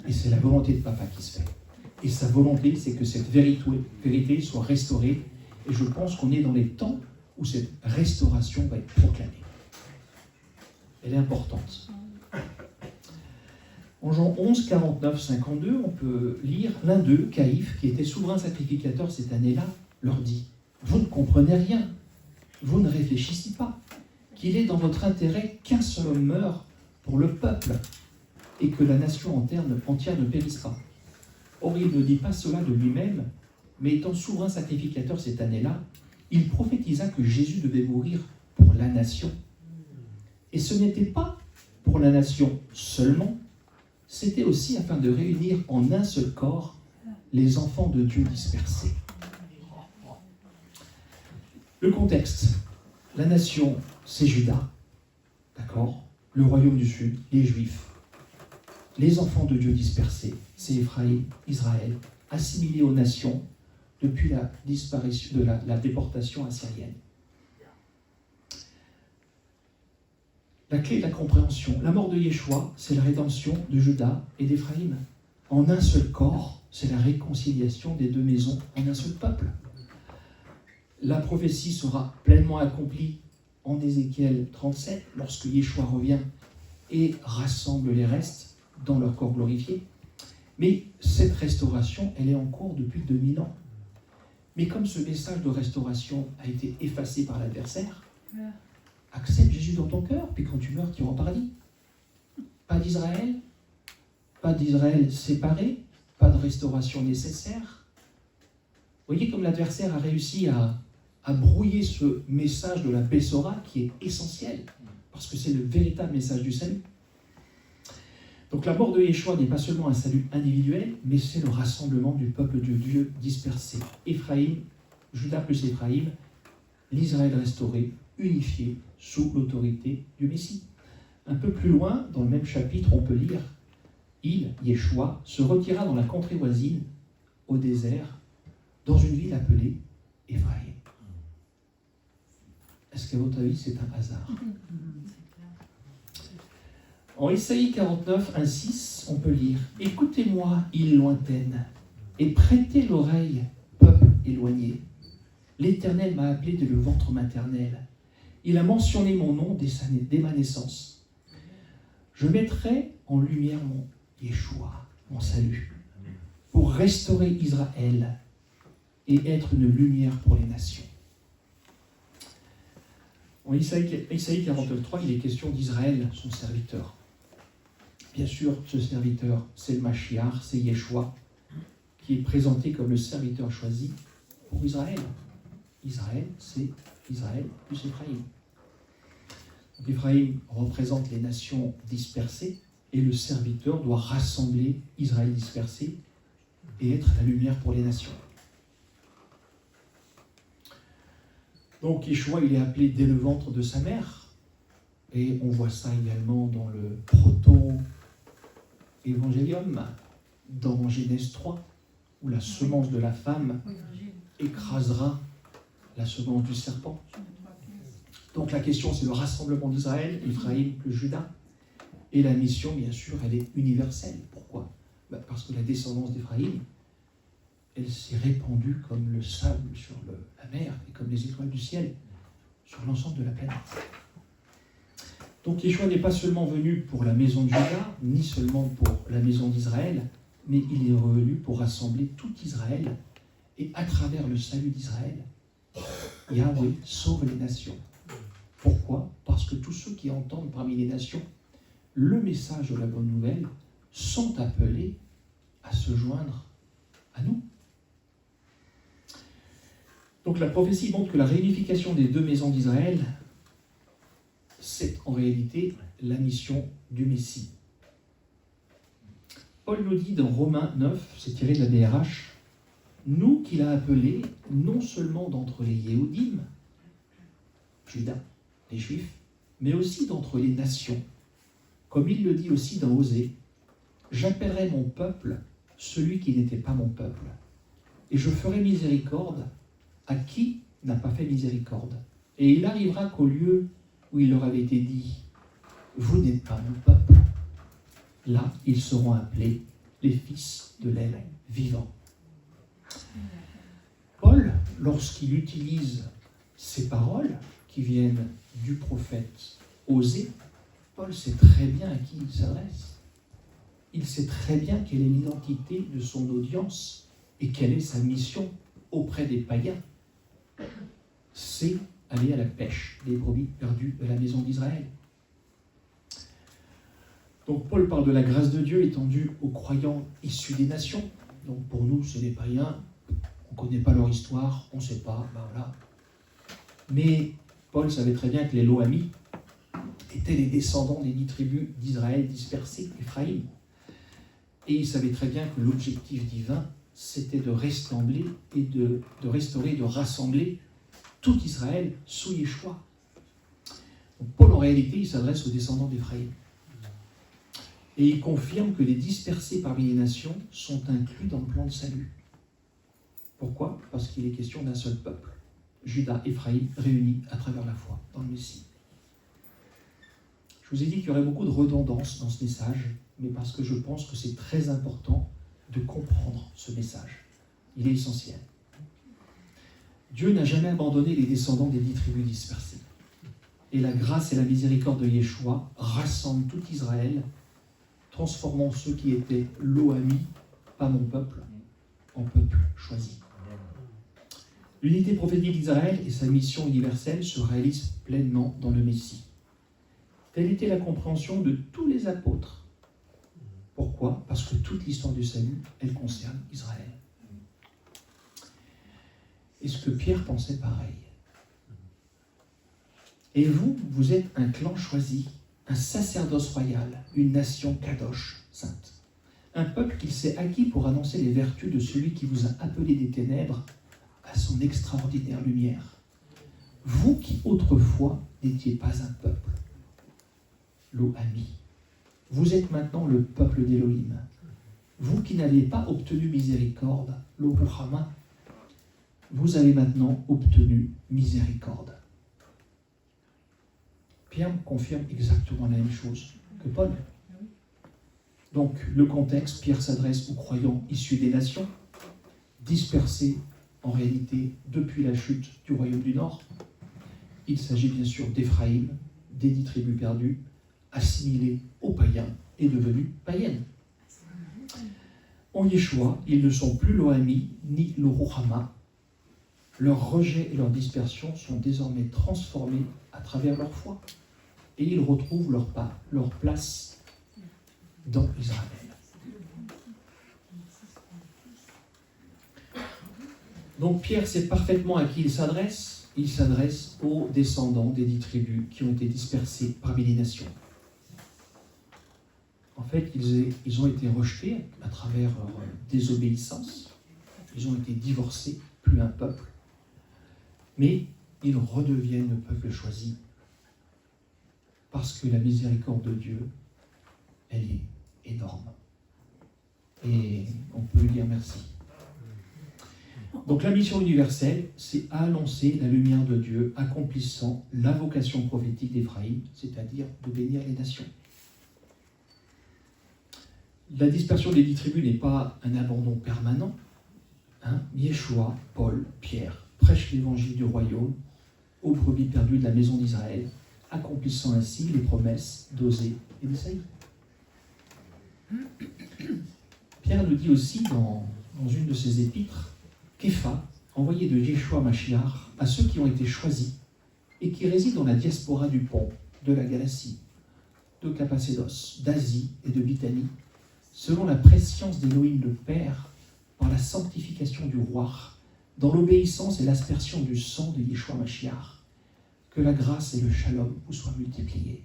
Et c'est la volonté de papa qui se fait. Et sa volonté, c'est que cette vérité soit restaurée. Et je pense qu'on est dans les temps où cette restauration va être proclamée. Elle est importante. En Jean 11, 49, 52, on peut lire l'un d'eux, Caïphe, qui était souverain sacrificateur cette année-là, leur dit « Vous ne comprenez rien, vous ne réfléchissez pas, qu'il est dans votre intérêt qu'un seul homme meure pour le peuple et que la nation entière ne périsse pas. Or, il ne dit pas cela de lui-même, mais étant souverain sacrificateur cette année-là, il prophétisa que Jésus devait mourir pour la nation. Et ce n'était pas pour la nation seulement, c'était aussi afin de réunir en un seul corps les enfants de Dieu dispersés. » Le contexte, la nation, c'est Juda, d'accord ? Le royaume du Sud, les Juifs. Les enfants de Dieu dispersés, c'est Éphraïm, Israël, assimilés aux nations depuis la disparition de la déportation assyrienne. La clé de la compréhension, la mort de Yeshua, c'est la rédemption de Juda et d'Éphraïm. En un seul corps, c'est la réconciliation des deux maisons en un seul peuple. La prophétie sera pleinement accomplie en Ézéchiel 37, lorsque Yeshua revient et rassemble les restes dans leur corps glorifié. Mais cette restauration, elle est en cours depuis 2000 ans. Mais comme ce message de restauration a été effacé par l'adversaire, accepte Jésus dans ton cœur, puis quand tu meurs, tu iras au paradis. Pas d'Israël séparé, pas de restauration nécessaire. Vous voyez comme l'adversaire a réussi à brouiller ce message de la Bessora qui est essentiel, parce que c'est le véritable message du salut. Donc la mort de Yeshua n'est pas seulement un salut individuel, mais c'est le rassemblement du peuple de Dieu dispersé. Éphraïm, Juda plus Éphraïm, l'Israël restauré, unifié sous l'autorité du Messie. Un peu plus loin, dans le même chapitre, on peut lire « Il, Yeshua, se retira dans la contrée voisine, au désert, dans une ville appelée Éphraïm. » Est-ce qu'à votre avis, c'est un hasard ? En Isaïe 49, 1-6, on peut lire « Écoutez-moi, îles lointaines, et prêtez l'oreille, peuple éloigné. L'Éternel m'a appelé dès le ventre maternel. Il a mentionné mon nom dès ma naissance. Je mettrai en lumière mon Yeshua, mon salut, pour restaurer Israël et être une lumière pour les nations. » En Isaïe 43, il est question d'Israël, son serviteur. Bien sûr, ce serviteur, c'est le Mashiach, c'est Yeshua, qui est présenté comme le serviteur choisi pour Israël. Israël, c'est Israël plus Éphraïm. Donc, Éphraïm représente les nations dispersées et le serviteur doit rassembler Israël dispersé et être la lumière pour les nations. Donc Yeshua, il est appelé dès le ventre de sa mère. Et on voit ça également dans le proto-évangélium, dans Genèse 3, où la semence de la femme écrasera la semence du serpent. Donc la question, c'est le rassemblement d'Israël, Éphraïm plus Juda. Et la mission, bien sûr, elle est universelle. Pourquoi ? Parce que la descendance d'Éphraïm, elle s'est répandue comme le sable sur la mer et comme les étoiles du ciel sur l'ensemble de la planète. Donc Yeshua n'est pas seulement venu pour la maison de Juda, ni seulement pour la maison d'Israël, mais il est revenu pour rassembler tout Israël. Et à travers le salut d'Israël, Yahweh sauve les nations. Pourquoi ? Parce que tous ceux qui entendent parmi les nations le message de la bonne nouvelle sont appelés à se joindre à nous. Donc la prophétie montre que la réunification des deux maisons d'Israël, c'est en réalité la mission du Messie. Paul nous dit dans Romains 9, c'est tiré de la DRH, « Nous qu'il a appelés non seulement d'entre les Yéhoudim, Judas, les Juifs, mais aussi d'entre les nations. Comme il le dit aussi dans Osée, « J'appellerai mon peuple celui qui n'était pas mon peuple, et je ferai miséricorde à qui n'a pas fait miséricorde. Et il arrivera qu'au lieu où il leur avait été dit, vous n'êtes pas mon peuple, là ils seront appelés les fils de l'aile vivant. Paul, lorsqu'il utilise ces paroles qui viennent du prophète Osée, Paul sait très bien à qui il s'adresse. Il sait très bien quelle est l'identité de son audience et quelle est sa mission auprès des païens. C'est aller à la pêche des brebis perdues de la maison d'Israël. Donc Paul parle de la grâce de Dieu étendue aux croyants issus des nations. Donc pour nous, c'est des païens, on ne connaît pas leur histoire, on ne sait pas, ben voilà. Mais Paul savait très bien que les Loami étaient les descendants des 10 tribus d'Israël dispersées, Éphraïm. Et il savait très bien que l'objectif divin, c'était de restaurer et de rassembler tout Israël sous Yeshua. Donc Paul, en réalité, il s'adresse aux descendants d'Éphraïm. Et il confirme que les dispersés parmi les nations sont inclus dans le plan de salut. Pourquoi ? Parce qu'il est question d'un seul peuple, Juda, Éphraïm, réunis à travers la foi dans le Messie. Je vous ai dit qu'il y aurait beaucoup de redondance dans ce message, mais parce que je pense que c'est très important de comprendre ce message. Il est essentiel. Dieu n'a jamais abandonné les descendants des 10 tribus dispersées. Et la grâce et la miséricorde de Yeshua rassemblent tout Israël, transformant ceux qui étaient Loami, pas mon peuple, en peuple choisi. L'unité prophétique d'Israël et sa mission universelle se réalisent pleinement dans le Messie. Telle était la compréhension de tous les apôtres. Pourquoi ? Parce que toute l'histoire du salut, elle concerne Israël. Est-ce que Pierre pensait pareil ? Et vous, vous êtes un clan choisi, un sacerdoce royal, une nation kadosh, sainte. Un peuple qu'il s'est acquis pour annoncer les vertus de celui qui vous a appelé des ténèbres à son extraordinaire lumière. Vous qui autrefois n'étiez pas un peuple, Lo-Ami. Vous êtes maintenant le peuple d'Élohim. Vous qui n'avez pas obtenu miséricorde, Lo-Ruhama, vous avez maintenant obtenu miséricorde. Pierre confirme exactement la même chose que Paul. Donc, le contexte, Pierre s'adresse aux croyants issus des nations, dispersés en réalité depuis la chute du royaume du Nord. Il s'agit bien sûr d'Éphraïm, des 10 tribus perdues, assimilées aux païens et devenues païennes. En Yeshua, ils ne sont plus Lo-Ami ni Lo-Ruhama. Leur rejet et leur dispersion sont désormais transformés à travers leur foi. Et ils retrouvent leur place dans Israël. Donc Pierre sait parfaitement à qui il s'adresse. Il s'adresse aux descendants des 10 tribus qui ont été dispersés parmi les nations. En fait, ils ont été rejetés à travers leur désobéissance. Ils ont été divorcés, plus un peuple. Mais ils redeviennent le peuple choisi. Parce que la miséricorde de Dieu, elle est énorme. Et on peut lui dire merci. Donc la mission universelle, c'est annoncer la lumière de Dieu, accomplissant la vocation prophétique d'Éphraïm, c'est-à-dire de bénir les nations. La dispersion des 10 tribus n'est pas un abandon permanent. Yeshua, Paul, Pierre prêchent l'évangile du royaume aux brebis perdues de la maison d'Israël, accomplissant ainsi les promesses d'Osée et d'Ésaïe. Pierre nous dit aussi dans une de ses épîtres qu'Épha, envoyé de Yeshua Mashiach à ceux qui ont été choisis et qui résident dans la diaspora du Pont, de la Galatie, de Cappadoce, d'Asie et de Bithynie, selon la prescience d'Élohim le Père, par la sanctification du roi, dans l'obéissance et l'aspersion du sang de Yeshua Mashiach, que la grâce et le shalom vous soient multipliés.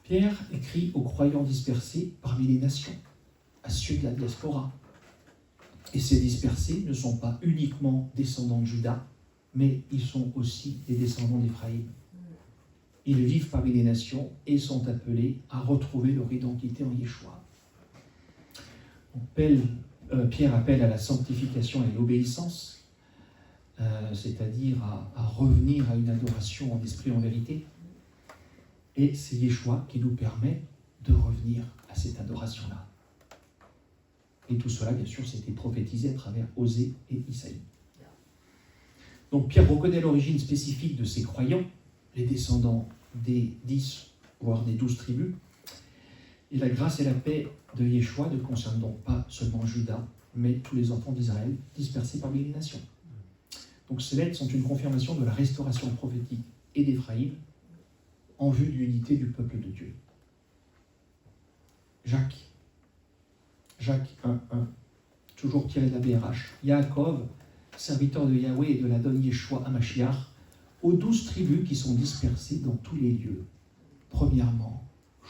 Pierre écrit aux croyants dispersés parmi les nations, à ceux de la diaspora. Et ces dispersés ne sont pas uniquement descendants de Juda, mais ils sont aussi des descendants d'Éphraïm. Ils vivent parmi les nations et sont appelés à retrouver leur identité en Yeshua. Pierre appelle à la sanctification et à l'obéissance, c'est-à-dire à revenir à une adoration en esprit et en vérité. Et c'est Yeshua qui nous permet de revenir à cette adoration-là. Et tout cela, bien sûr, c'était prophétisé à travers Osée et Isaïe. Donc Pierre reconnaît l'origine spécifique de ces croyants, les descendants des 10, voire des 12 tribus. Et la grâce et la paix de Yeshua ne concernent donc pas seulement Juda, mais tous les enfants d'Israël dispersés parmi les nations. Donc ces lettres sont une confirmation de la restauration prophétique et d'Éphraïm en vue de l'unité du peuple de Dieu. Jacques 1.1, toujours tiré de la BRH. Yaakov, serviteur de Yahweh et de l'Adon Yeshua Hamashiach, aux 12 tribus qui sont dispersées dans tous les lieux. Premièrement,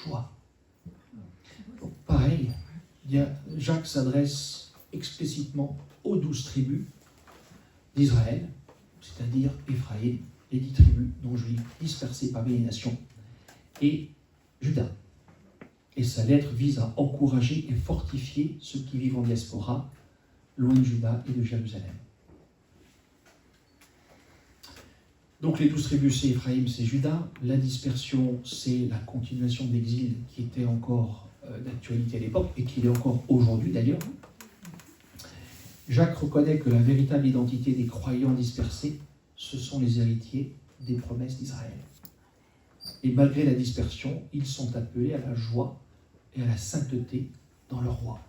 joie. Donc, pareil, Jacques s'adresse explicitement aux 12 tribus d'Israël, c'est-à-dire Éphraïm, les 10 tribus non-juives dispersées parmi les nations, et Juda. Et sa lettre vise à encourager et fortifier ceux qui vivent en diaspora, loin de Juda et de Jérusalem. Donc les 12 tribus, c'est Éphraïm, c'est Juda. La dispersion, c'est la continuation de l'exil qui était encore d'actualité à l'époque, et qui l'est encore aujourd'hui d'ailleurs. Jacques reconnaît que la véritable identité des croyants dispersés, ce sont les héritiers des promesses d'Israël. Et malgré la dispersion, ils sont appelés à la joie et à la sainteté dans leur roi.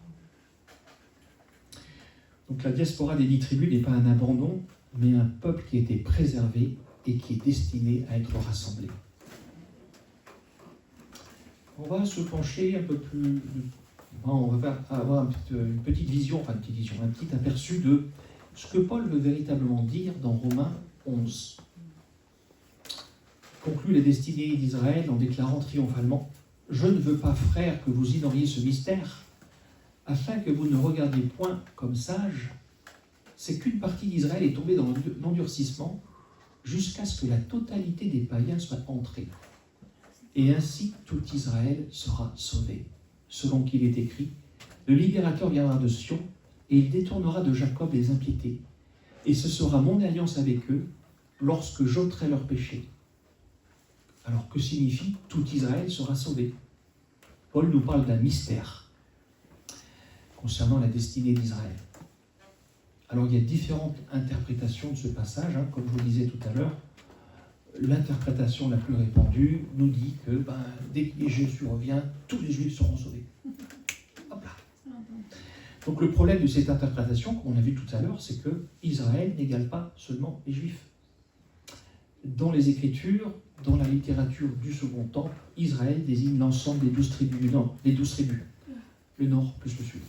Donc la diaspora des 10 tribus n'est pas un abandon, mais un peuple qui a été préservé et qui est destiné à être rassemblé. On va se pencher un peu plus... On va avoir une petite vision, un petit aperçu de ce que Paul veut véritablement dire dans Romains 11. Il conclut les destinées d'Israël en déclarant triomphalement « Je ne veux pas, frères, que vous ignoriez ce mystère, afin que vous ne regardiez point comme sages, c'est qu'une partie d'Israël est tombée dans l'endurcissement jusqu'à ce que la totalité des païens soit entrée. Et ainsi tout Israël sera sauvé. Selon qu'il est écrit, le libérateur viendra de Sion, et il détournera de Jacob les impiétés. Et ce sera mon alliance avec eux, lorsque j'ôterai leurs péchés. » Alors que signifie « tout Israël sera sauvé » ? Paul nous parle d'un mystère concernant la destinée d'Israël. Alors il y a différentes interprétations de ce passage, comme je vous disais tout à l'heure. L'interprétation la plus répandue nous dit que dès que Jésus revient, tous les Juifs seront sauvés. Hop là. Donc le problème de cette interprétation, comme on a vu tout à l'heure, c'est que Israël n'égale pas seulement les Juifs. Dans les Écritures, dans la littérature du Second Temple, Israël désigne l'ensemble des 12 tribus du Nord, les 12 tribus, le Nord plus le Sud.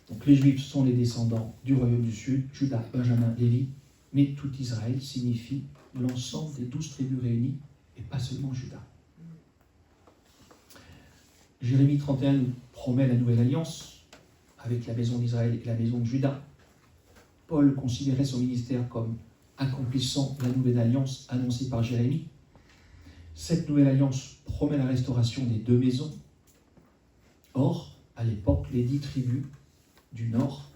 Donc les Juifs sont les descendants du royaume du Sud, Juda, Benjamin, Lévi, mais tout Israël signifie l'ensemble des 12 tribus réunies, et pas seulement Juda. Jérémie 31 nous promet la nouvelle alliance avec la maison d'Israël et la maison de Juda. Paul considérait son ministère comme accomplissant la nouvelle alliance annoncée par Jérémie. Cette nouvelle alliance promet la restauration des 2 maisons. Or, à l'époque, les 10 tribus du Nord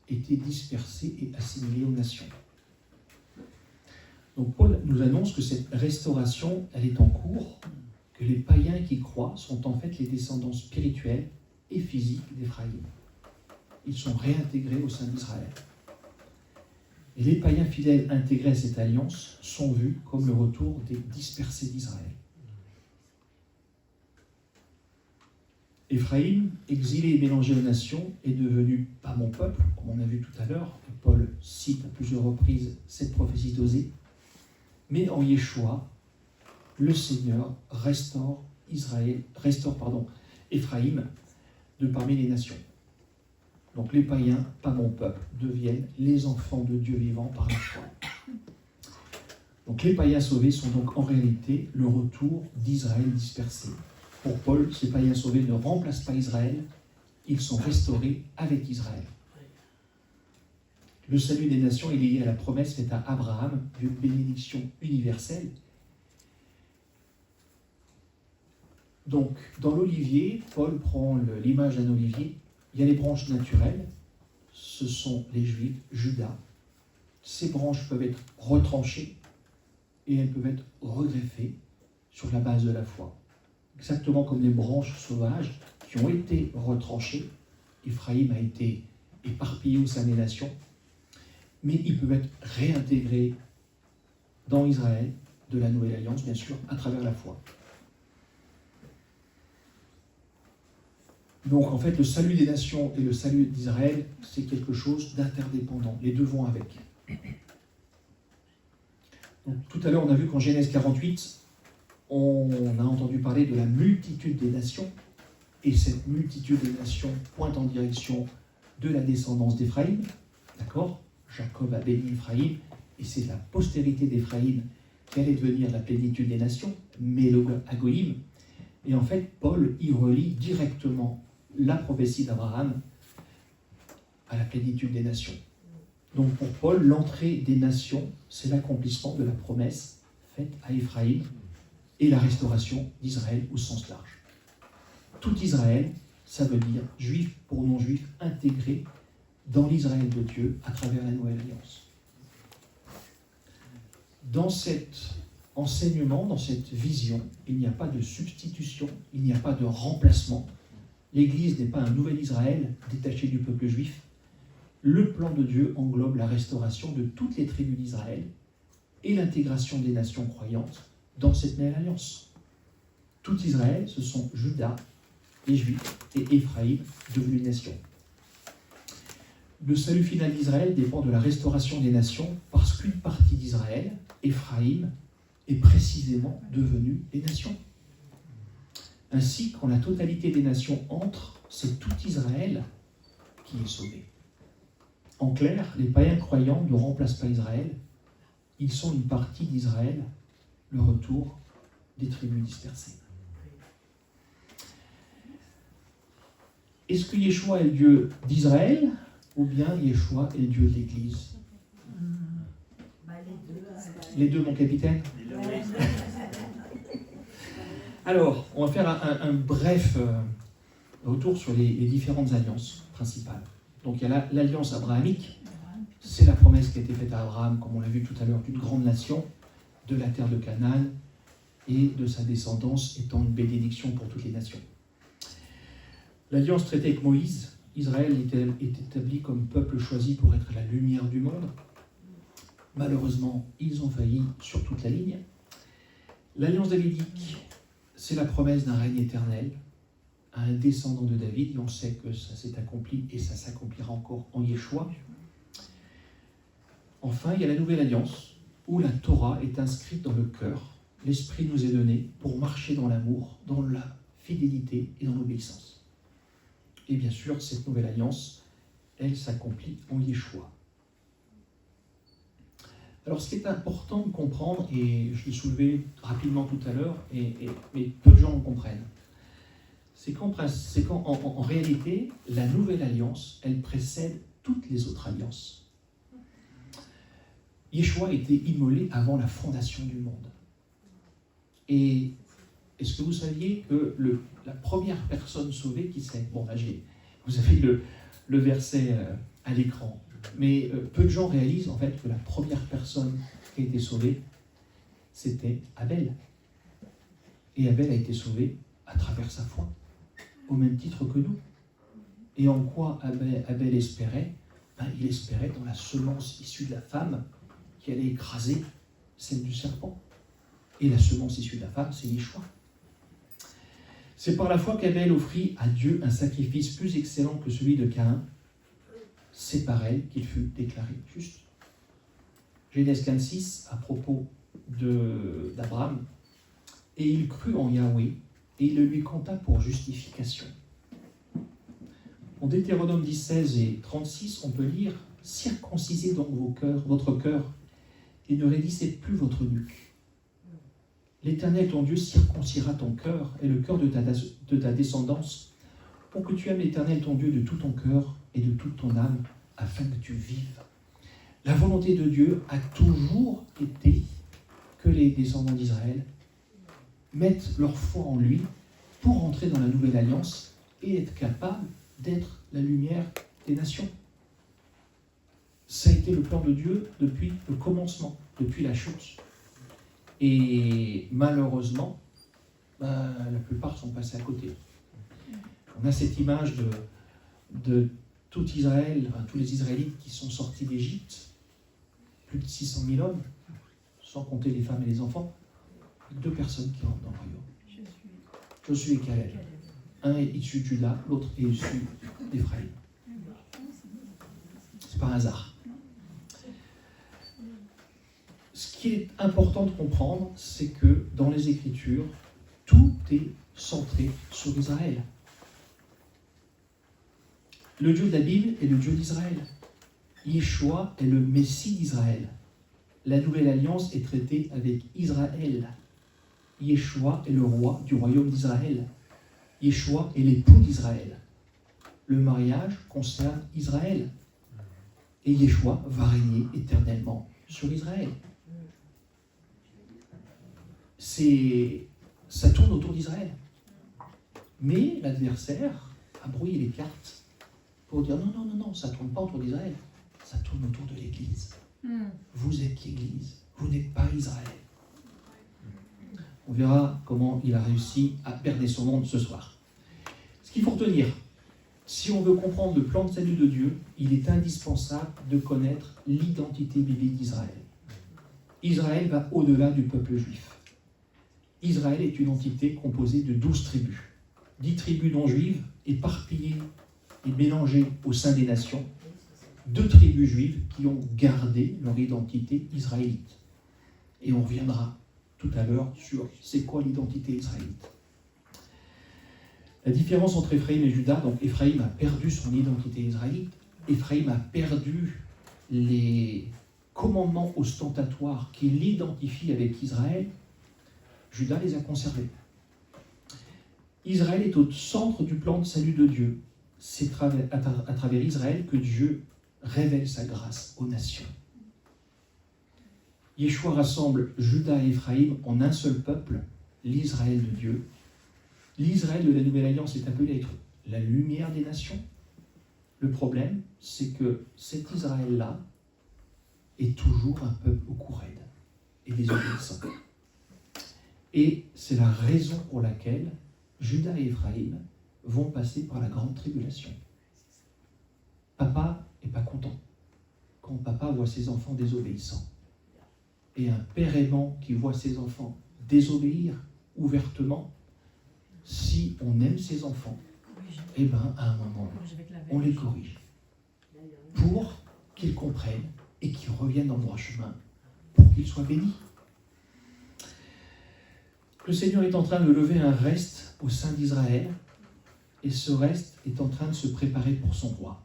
étaient dispersées et assimilées aux nations. Donc Paul nous annonce que cette restauration, elle est en cours, que les païens qui croient sont en fait les descendants spirituels et physiques d'Éphraïm. Ils sont réintégrés au sein d'Israël. Et les païens fidèles intégrés à cette alliance sont vus comme le retour des dispersés d'Israël. Éphraïm, exilé et mélangé aux nations, est devenu pas mon peuple, comme on a vu tout à l'heure. Paul cite à plusieurs reprises cette prophétie d'Osée. Mais en Yeshua, le Seigneur restaure Éphraïm de parmi les nations. Donc les païens, pas mon peuple, deviennent les enfants de Dieu vivant par la foi. Donc les païens sauvés sont donc en réalité le retour d'Israël dispersé. Pour Paul, ces païens sauvés ne remplacent pas Israël, ils sont restaurés avec Israël. Le salut des nations est lié à la promesse faite à Abraham d'une bénédiction universelle. Donc, dans l'olivier, Paul prend l'image d'un olivier. Il y a les branches naturelles, ce sont les Juifs, Juda. Ces branches peuvent être retranchées et elles peuvent être regreffées sur la base de la foi. exactement comme des branches sauvages qui ont été retranchées. Éphraïm a été éparpillé au sein des nations, mais ils peuvent être réintégrés dans Israël de la Nouvelle Alliance, bien sûr, à travers la foi. Donc en fait, le salut des nations et le salut d'Israël, c'est quelque chose d'interdépendant. Les deux vont avec. Donc, tout à l'heure, on a vu qu'en Genèse 48, on a entendu parler de la multitude des nations, et cette multitude des nations pointe en direction de la descendance d'Éphraïm. D'accord ? Jacob a béni Éphraïm, et c'est la postérité d'Éphraïm qui allait devenir la plénitude des nations, Mélo-Agoïm. Et en fait, Paul y relie directement la prophétie d'Abraham à la plénitude des nations. Donc pour Paul, l'entrée des nations, c'est l'accomplissement de la promesse faite à Éphraïm et la restauration d'Israël au sens large. Tout Israël, ça veut dire juif pour non-juif intégré dans l'Israël de Dieu à travers la Nouvelle Alliance. Dans cet enseignement, dans cette vision, il n'y a pas de substitution, il n'y a pas de remplacement. L'Église n'est pas un nouvel Israël détaché du peuple juif. Le plan de Dieu englobe la restauration de toutes les tribus d'Israël et l'intégration des nations croyantes dans cette nouvelle alliance. Tout Israël, ce sont Juda, les Juifs et Éphraïm, devenus nations. Le salut final d'Israël dépend de la restauration des nations parce qu'une partie d'Israël, Éphraïm, est précisément devenue des nations. Ainsi, quand la totalité des nations entre, c'est tout Israël qui est sauvé. En clair, les païens croyants ne remplacent pas Israël, ils sont une partie d'Israël, le retour des tribus dispersées. Est-ce que Yeshua est le Dieu d'Israël ou bien Yeshua est le Dieu de l'Église ? Les deux, mon capitaine ? Alors, on va faire un bref retour sur les différentes alliances principales. Donc il y a l'alliance abrahamique, c'est la promesse qui a été faite à Abraham, comme on l'a vu tout à l'heure, d'une grande nation, de la terre de Canaan et de sa descendance étant une bénédiction pour toutes les nations. L'alliance traitée avec Moïse, Israël est établi comme peuple choisi pour être la lumière du monde. Malheureusement, ils ont failli sur toute la ligne. L'alliance davidique, c'est la promesse d'un règne éternel à un descendant de David, et on sait que ça s'est accompli et ça s'accomplira encore en Yeshua. Enfin, il y a la nouvelle alliance, où la Torah est inscrite dans le cœur. L'Esprit nous est donné pour marcher dans l'amour, dans la fidélité et dans l'obéissance. Et bien sûr, cette nouvelle alliance, elle s'accomplit en Yeshua. Alors, ce qui est important de comprendre, et je l'ai soulevé rapidement tout à l'heure, mais peu de gens le comprennent, c'est qu'en réalité, la nouvelle alliance, elle précède toutes les autres alliances. Yeshua a été immolé avant la fondation du monde. Et est-ce que vous saviez que la première personne sauvée, qui c'est ? Bon, là, vous avez le verset à l'écran. Mais peu de gens réalisent en fait que la première personne qui a été sauvée, c'était Abel. Et Abel a été sauvé à travers sa foi, au même titre que nous. Et en quoi Abel espérait ? Il espérait dans la semence issue de la femme qui allait écraser celle du serpent. Et la semence issue de la femme, c'est Yeshua. C'est par la foi qu'Abel offrit à Dieu un sacrifice plus excellent que celui de Caïn. C'est par elle qu'il fut déclaré juste. Genèse 15:6, à propos d'Abraham, « Et il crut en Yahweh, et il le lui compta pour justification. » En Deutéronome 10:16 et 36, on peut lire « Circoncisez donc votre cœur, et ne raidissez plus votre nuque. L'Éternel ton Dieu circoncira ton cœur et le cœur de ta descendance, pour que tu aimes l'Éternel ton Dieu de tout ton cœur et de toute ton âme, afin que tu vives. » La volonté de Dieu a toujours été que les descendants d'Israël mettent leur foi en lui pour entrer dans la nouvelle alliance et être capables d'être la lumière des nations. Ça a été le plan de Dieu depuis le commencement, depuis la chute. Et malheureusement, la plupart sont passés à côté. On a cette image de tout Israël, enfin, tous les Israélites qui sont sortis d'Égypte, plus de 600 000 hommes, sans compter les femmes et les enfants, 2 personnes qui rentrent dans le royaume. Josué et Caleb. Un est issu de Juda, l'autre est issu d'Éphraïm. C'est pas un hasard. Ce qui est important de comprendre, c'est que dans les Écritures, tout est centré sur Israël. Le Dieu de la Bible est le Dieu d'Israël. Yeshua est le Messie d'Israël. La Nouvelle Alliance est traitée avec Israël. Yeshua est le roi du royaume d'Israël. Yeshua est l'époux d'Israël. Le mariage concerne Israël. Et Yeshua va régner éternellement sur Israël. Ça tourne autour d'Israël. Mais l'adversaire a brouillé les cartes pour dire non, ça ne tourne pas autour d'Israël, ça tourne autour de l'Église. Vous êtes l'Église, vous n'êtes pas Israël. On verra comment il a réussi à perdre son monde ce soir. Ce qu'il faut retenir, si on veut comprendre le plan de salut de Dieu, il est indispensable de connaître l'identité biblique d'Israël. Israël va au-delà du peuple juif. Israël est une entité composée de 12 tribus. 10 tribus non juives, éparpillées et mélangées au sein des nations. 2 tribus juives qui ont gardé leur identité israélite. Et on reviendra tout à l'heure sur c'est quoi l'identité israélite. La différence entre Éphraïm et Juda, donc Éphraïm a perdu son identité israélite, Éphraïm a perdu les commandements ostentatoires qui l'identifient avec Israël, Juda les a conservés. Israël est au centre du plan de salut de Dieu. C'est à travers Israël que Dieu révèle sa grâce aux nations. Yeshua rassemble Juda et Éphraïm en un seul peuple, l'Israël de Dieu. L'Israël de la Nouvelle Alliance est appelé à être la lumière des nations. Le problème, c'est que cet Israël-là est toujours un peuple au cou raide et désobéissant. Et c'est la raison pour laquelle Juda et Éphraïm vont passer par la grande tribulation. Papa n'est pas content quand papa voit ses enfants désobéissants. Et un père aimant qui voit ses enfants désobéir ouvertement, si on aime ses enfants, eh bien, à un moment, on les corrige pour qu'ils comprennent et qu'ils reviennent dans le droit chemin, pour qu'ils soient bénis. Le Seigneur est en train de lever un reste au sein d'Israël, et ce reste est en train de se préparer pour son roi.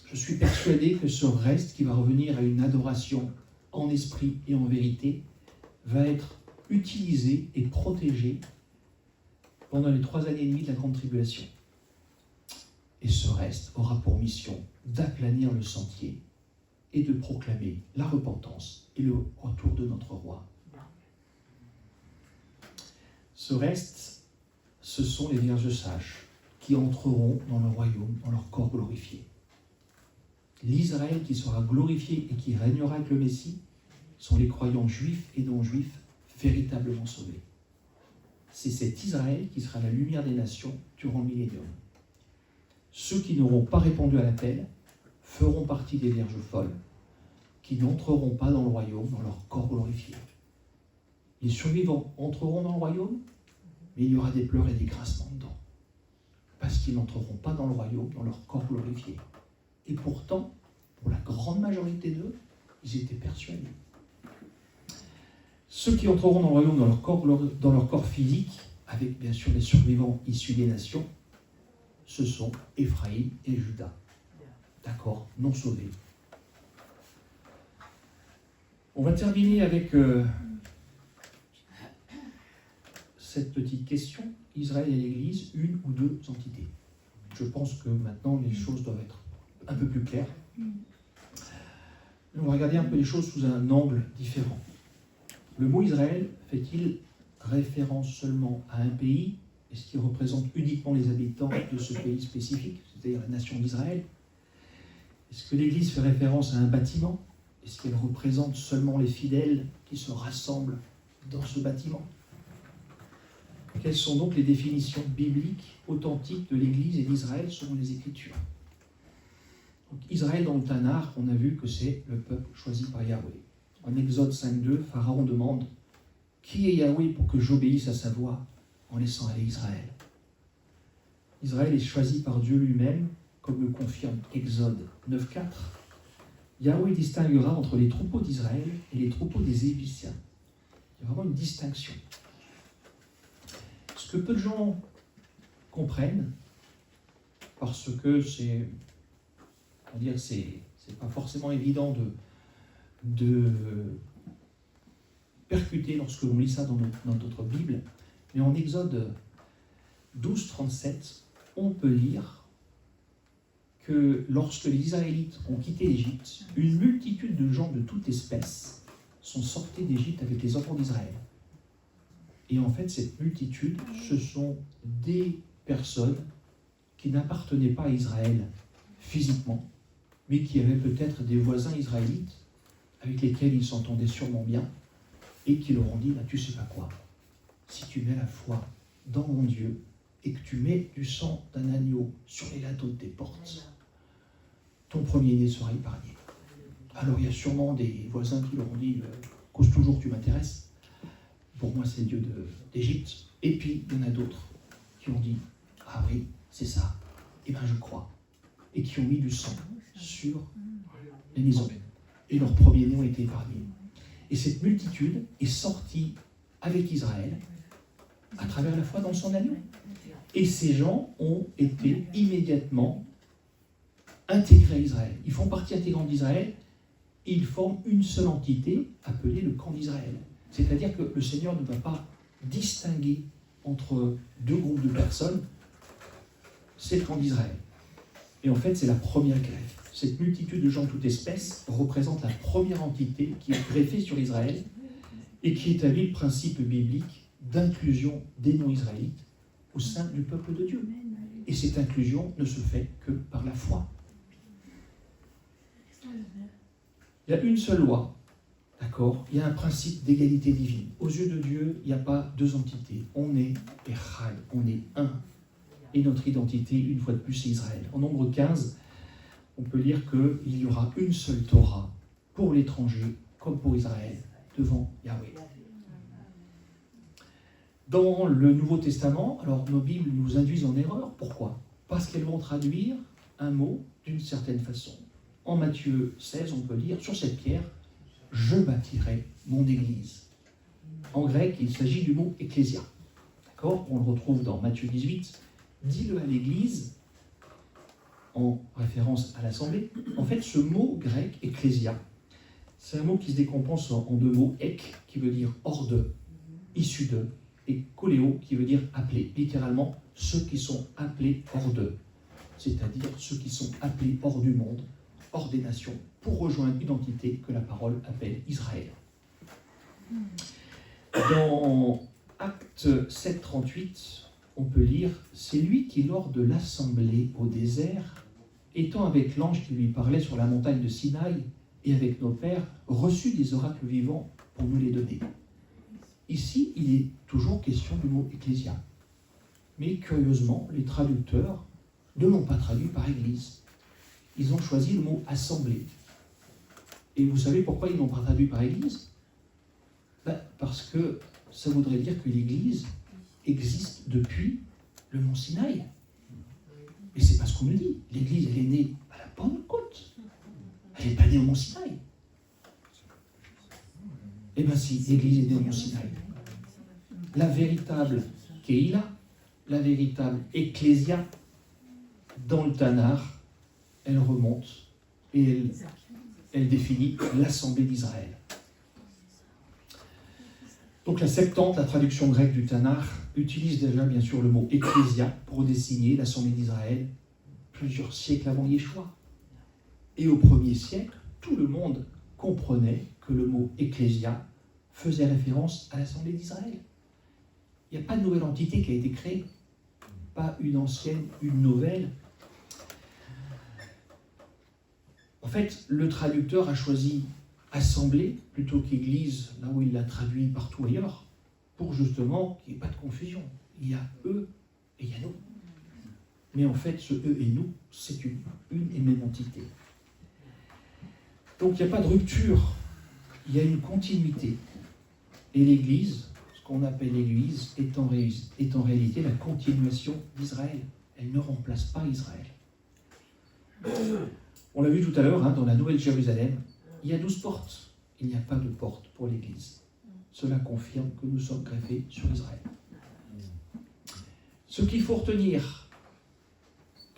Je suis persuadé que ce reste qui va revenir à une adoration en esprit et en vérité va être utilisé et protégé pendant les 3 années et demie de la grande tribulation. Et ce reste aura pour mission d'aplanir le sentier et de proclamer la repentance et le retour de notre roi. Ce reste, ce sont les vierges sages qui entreront dans le royaume, dans leur corps glorifié. L'Israël qui sera glorifié et qui régnera avec le Messie sont les croyants juifs et non-juifs véritablement sauvés. C'est cet Israël qui sera la lumière des nations durant le millénium. Ceux qui n'auront pas répondu à l'appel feront partie des vierges folles qui n'entreront pas dans le royaume, dans leur corps glorifié. Les survivants entreront dans le royaume, mais il y aura des pleurs et des grincements dedans. Parce qu'ils n'entreront pas dans le royaume, dans leur corps glorifié. Et pourtant, pour la grande majorité d'eux, ils étaient persuadés. Ceux qui entreront dans le royaume, dans leur corps physique, avec bien sûr les survivants issus des nations, ce sont Éphraïm et Juda. D'accord, non sauvés. On va terminer avec cette petite question. Israël et l'Église, une ou deux entités? Je pense que maintenant les choses doivent être un peu plus claires. On va regarder un peu les choses sous un angle différent. Le mot Israël fait-il référence seulement à un pays? Est-ce qu'il représente uniquement les habitants de ce pays spécifique, c'est-à-dire la nation d'Israël? Est-ce que l'Église fait référence à un bâtiment? Est-ce qu'elle représente seulement les fidèles qui se rassemblent dans ce bâtiment? Quelles sont donc les définitions bibliques authentiques de l'Église et d'Israël selon les Écritures? Donc, Israël dans le Tanakh, on a vu que c'est le peuple choisi par Yahweh. En Exode 5.2, Pharaon demande « Qui est Yahweh pour que j'obéisse à sa voix en laissant aller Israël ?» Israël est choisi par Dieu lui-même, comme le confirme Exode 9.4. Yahweh distinguera entre les troupeaux d'Israël et les troupeaux des Égyptiens. Il y a vraiment une distinction. Ce que peu de gens comprennent, parce que c'est pas forcément évident de percuter lorsque l'on lit ça dans notre Bible, mais en Exode 12.37, on peut lire que lorsque les Israélites ont quitté l'Égypte, une multitude de gens de toute espèce sont sortis d'Égypte avec les enfants d'Israël. Et en fait, cette multitude, ce sont des personnes qui n'appartenaient pas à Israël physiquement, mais qui avaient peut-être des voisins israélites avec lesquels ils s'entendaient sûrement bien, et qui leur ont dit, tu sais pas quoi, si tu mets la foi dans mon Dieu, et que tu mets du sang d'un agneau sur les linteaux de tes portes, ton premier-né sera épargné. Alors il y a sûrement des voisins qui leur ont dit, cause toujours tu m'intéresses, pour moi c'est le Dieu d'Égypte. Et puis il y en a d'autres qui ont dit, ah oui, c'est ça, et bien je crois. Et qui ont mis du sang sur les maisons. Et leurs premiers-nés ont été épargnés. Et cette multitude est sortie avec Israël à travers la foi dans son agneau. Et ces gens ont été immédiatement intégrés à Israël. Ils font partie intégrante d'Israël et ils forment une seule entité appelée le camp d'Israël. C'est-à-dire que le Seigneur ne va pas distinguer entre deux groupes de personnes, c'est le camp d'Israël. Et en fait, c'est la première greffe. Cette multitude de gens de toute espèce représente la première entité qui est greffée sur Israël et qui établit le principe biblique d'inclusion des non-israélites au sein du peuple de Dieu. Et cette inclusion ne se fait que par la foi. Il y a une seule loi, d'accord? Il y a un principe d'égalité divine. Aux yeux de Dieu, il n'y a pas deux entités. On est Echad, on est un. Et notre identité, une fois de plus, c'est Israël. En Nombre 15, on peut lire qu'il y aura une seule Torah pour l'étranger comme pour Israël devant Yahweh. Dans le Nouveau Testament, alors nos Bibles nous induisent en erreur. Pourquoi? Parce qu'elles vont traduire un mot d'une certaine façon. En Matthieu 16, on peut lire, sur cette pierre, je bâtirai mon église. En grec, il s'agit du mot ecclésia. D'accord? On le retrouve dans Matthieu 18. Dis-le à l'église, en référence à l'assemblée. En fait, ce mot grec, ecclésia, c'est un mot qui se décompose en deux mots, ek, qui veut dire hors de, issu de, et koléo, qui veut dire appelé. Littéralement, ceux qui sont appelés hors d'eux, c'est-à-dire ceux qui sont appelés hors du monde, hors des nations, pour rejoindre une entité que la parole appelle Israël. Dans Acte 7.38, on peut lire « C'est lui qui, lors de l'assemblée au désert, étant avec l'ange qui lui parlait sur la montagne de Sinaï, et avec nos pères, reçut des oracles vivants pour nous les donner. » Ici, il est toujours question du mot « ecclésia ». Mais curieusement, les traducteurs ne l'ont pas traduit par « église ». Ils ont choisi le mot « assemblée ». Et vous savez pourquoi ils ne l'ont pas traduit par « église » ? Parce que ça voudrait dire que l'église existe depuis le mont Sinaï. Et c'est pas ce qu'on nous dit. L'église, elle est née à la Pentecôte. Elle n'est pas née au mont Sinaï. Eh bien si, l'église est née au mont Sinaï. La véritable Keïla, la véritable Ecclésia, dans le Tanakh, elle remonte et elle définit l'assemblée d'Israël. Donc la Septante, la traduction grecque du Tanakh, utilise déjà bien sûr le mot « ecclésia » pour désigner l'assemblée d'Israël plusieurs siècles avant Yeshua. Et au 1er siècle, tout le monde comprenait que le mot « ecclésia » faisait référence à l'assemblée d'Israël. Il n'y a pas de nouvelle entité qui a été créée, pas une ancienne, une nouvelle. En fait, le traducteur a choisi assemblée plutôt qu'église, là où il l'a traduit partout ailleurs, pour justement qu'il n'y ait pas de confusion. Il y a eux et il y a nous. Mais en fait, ce eux et nous, c'est une et même entité. Donc il n'y a pas de rupture, il y a une continuité. Et l'Église, ce qu'on appelle l'Église, est en réalité la continuation d'Israël. Elle ne remplace pas Israël. On l'a vu tout à l'heure, dans la Nouvelle Jérusalem, il y a 12 portes. Il n'y a pas de porte pour l'Église. Cela confirme que nous sommes greffés sur Israël. Ce qu'il faut retenir,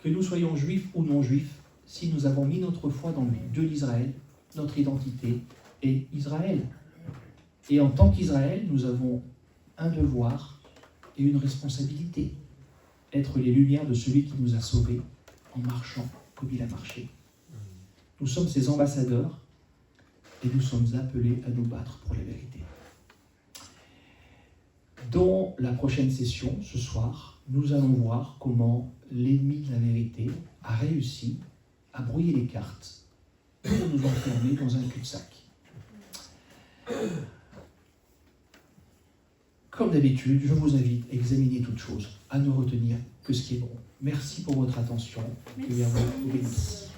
que nous soyons juifs ou non juifs, si nous avons mis notre foi dans le Dieu d'Israël, notre identité est Israël. Et en tant qu'Israël, nous avons un devoir et une responsabilité. Être les lumières de celui qui nous a sauvés en marchant comme il a marché. Nous sommes ses ambassadeurs et nous sommes appelés à nous battre pour la vérité. Dans la prochaine session, ce soir, nous allons voir comment l'ennemi de la vérité a réussi à brouiller les cartes pour nous enfermer dans un cul-de-sac. Comme d'habitude, je vous invite à examiner toute chose, à ne retenir que ce qui est bon. Merci pour votre attention. Que Yahweh vous bénisse.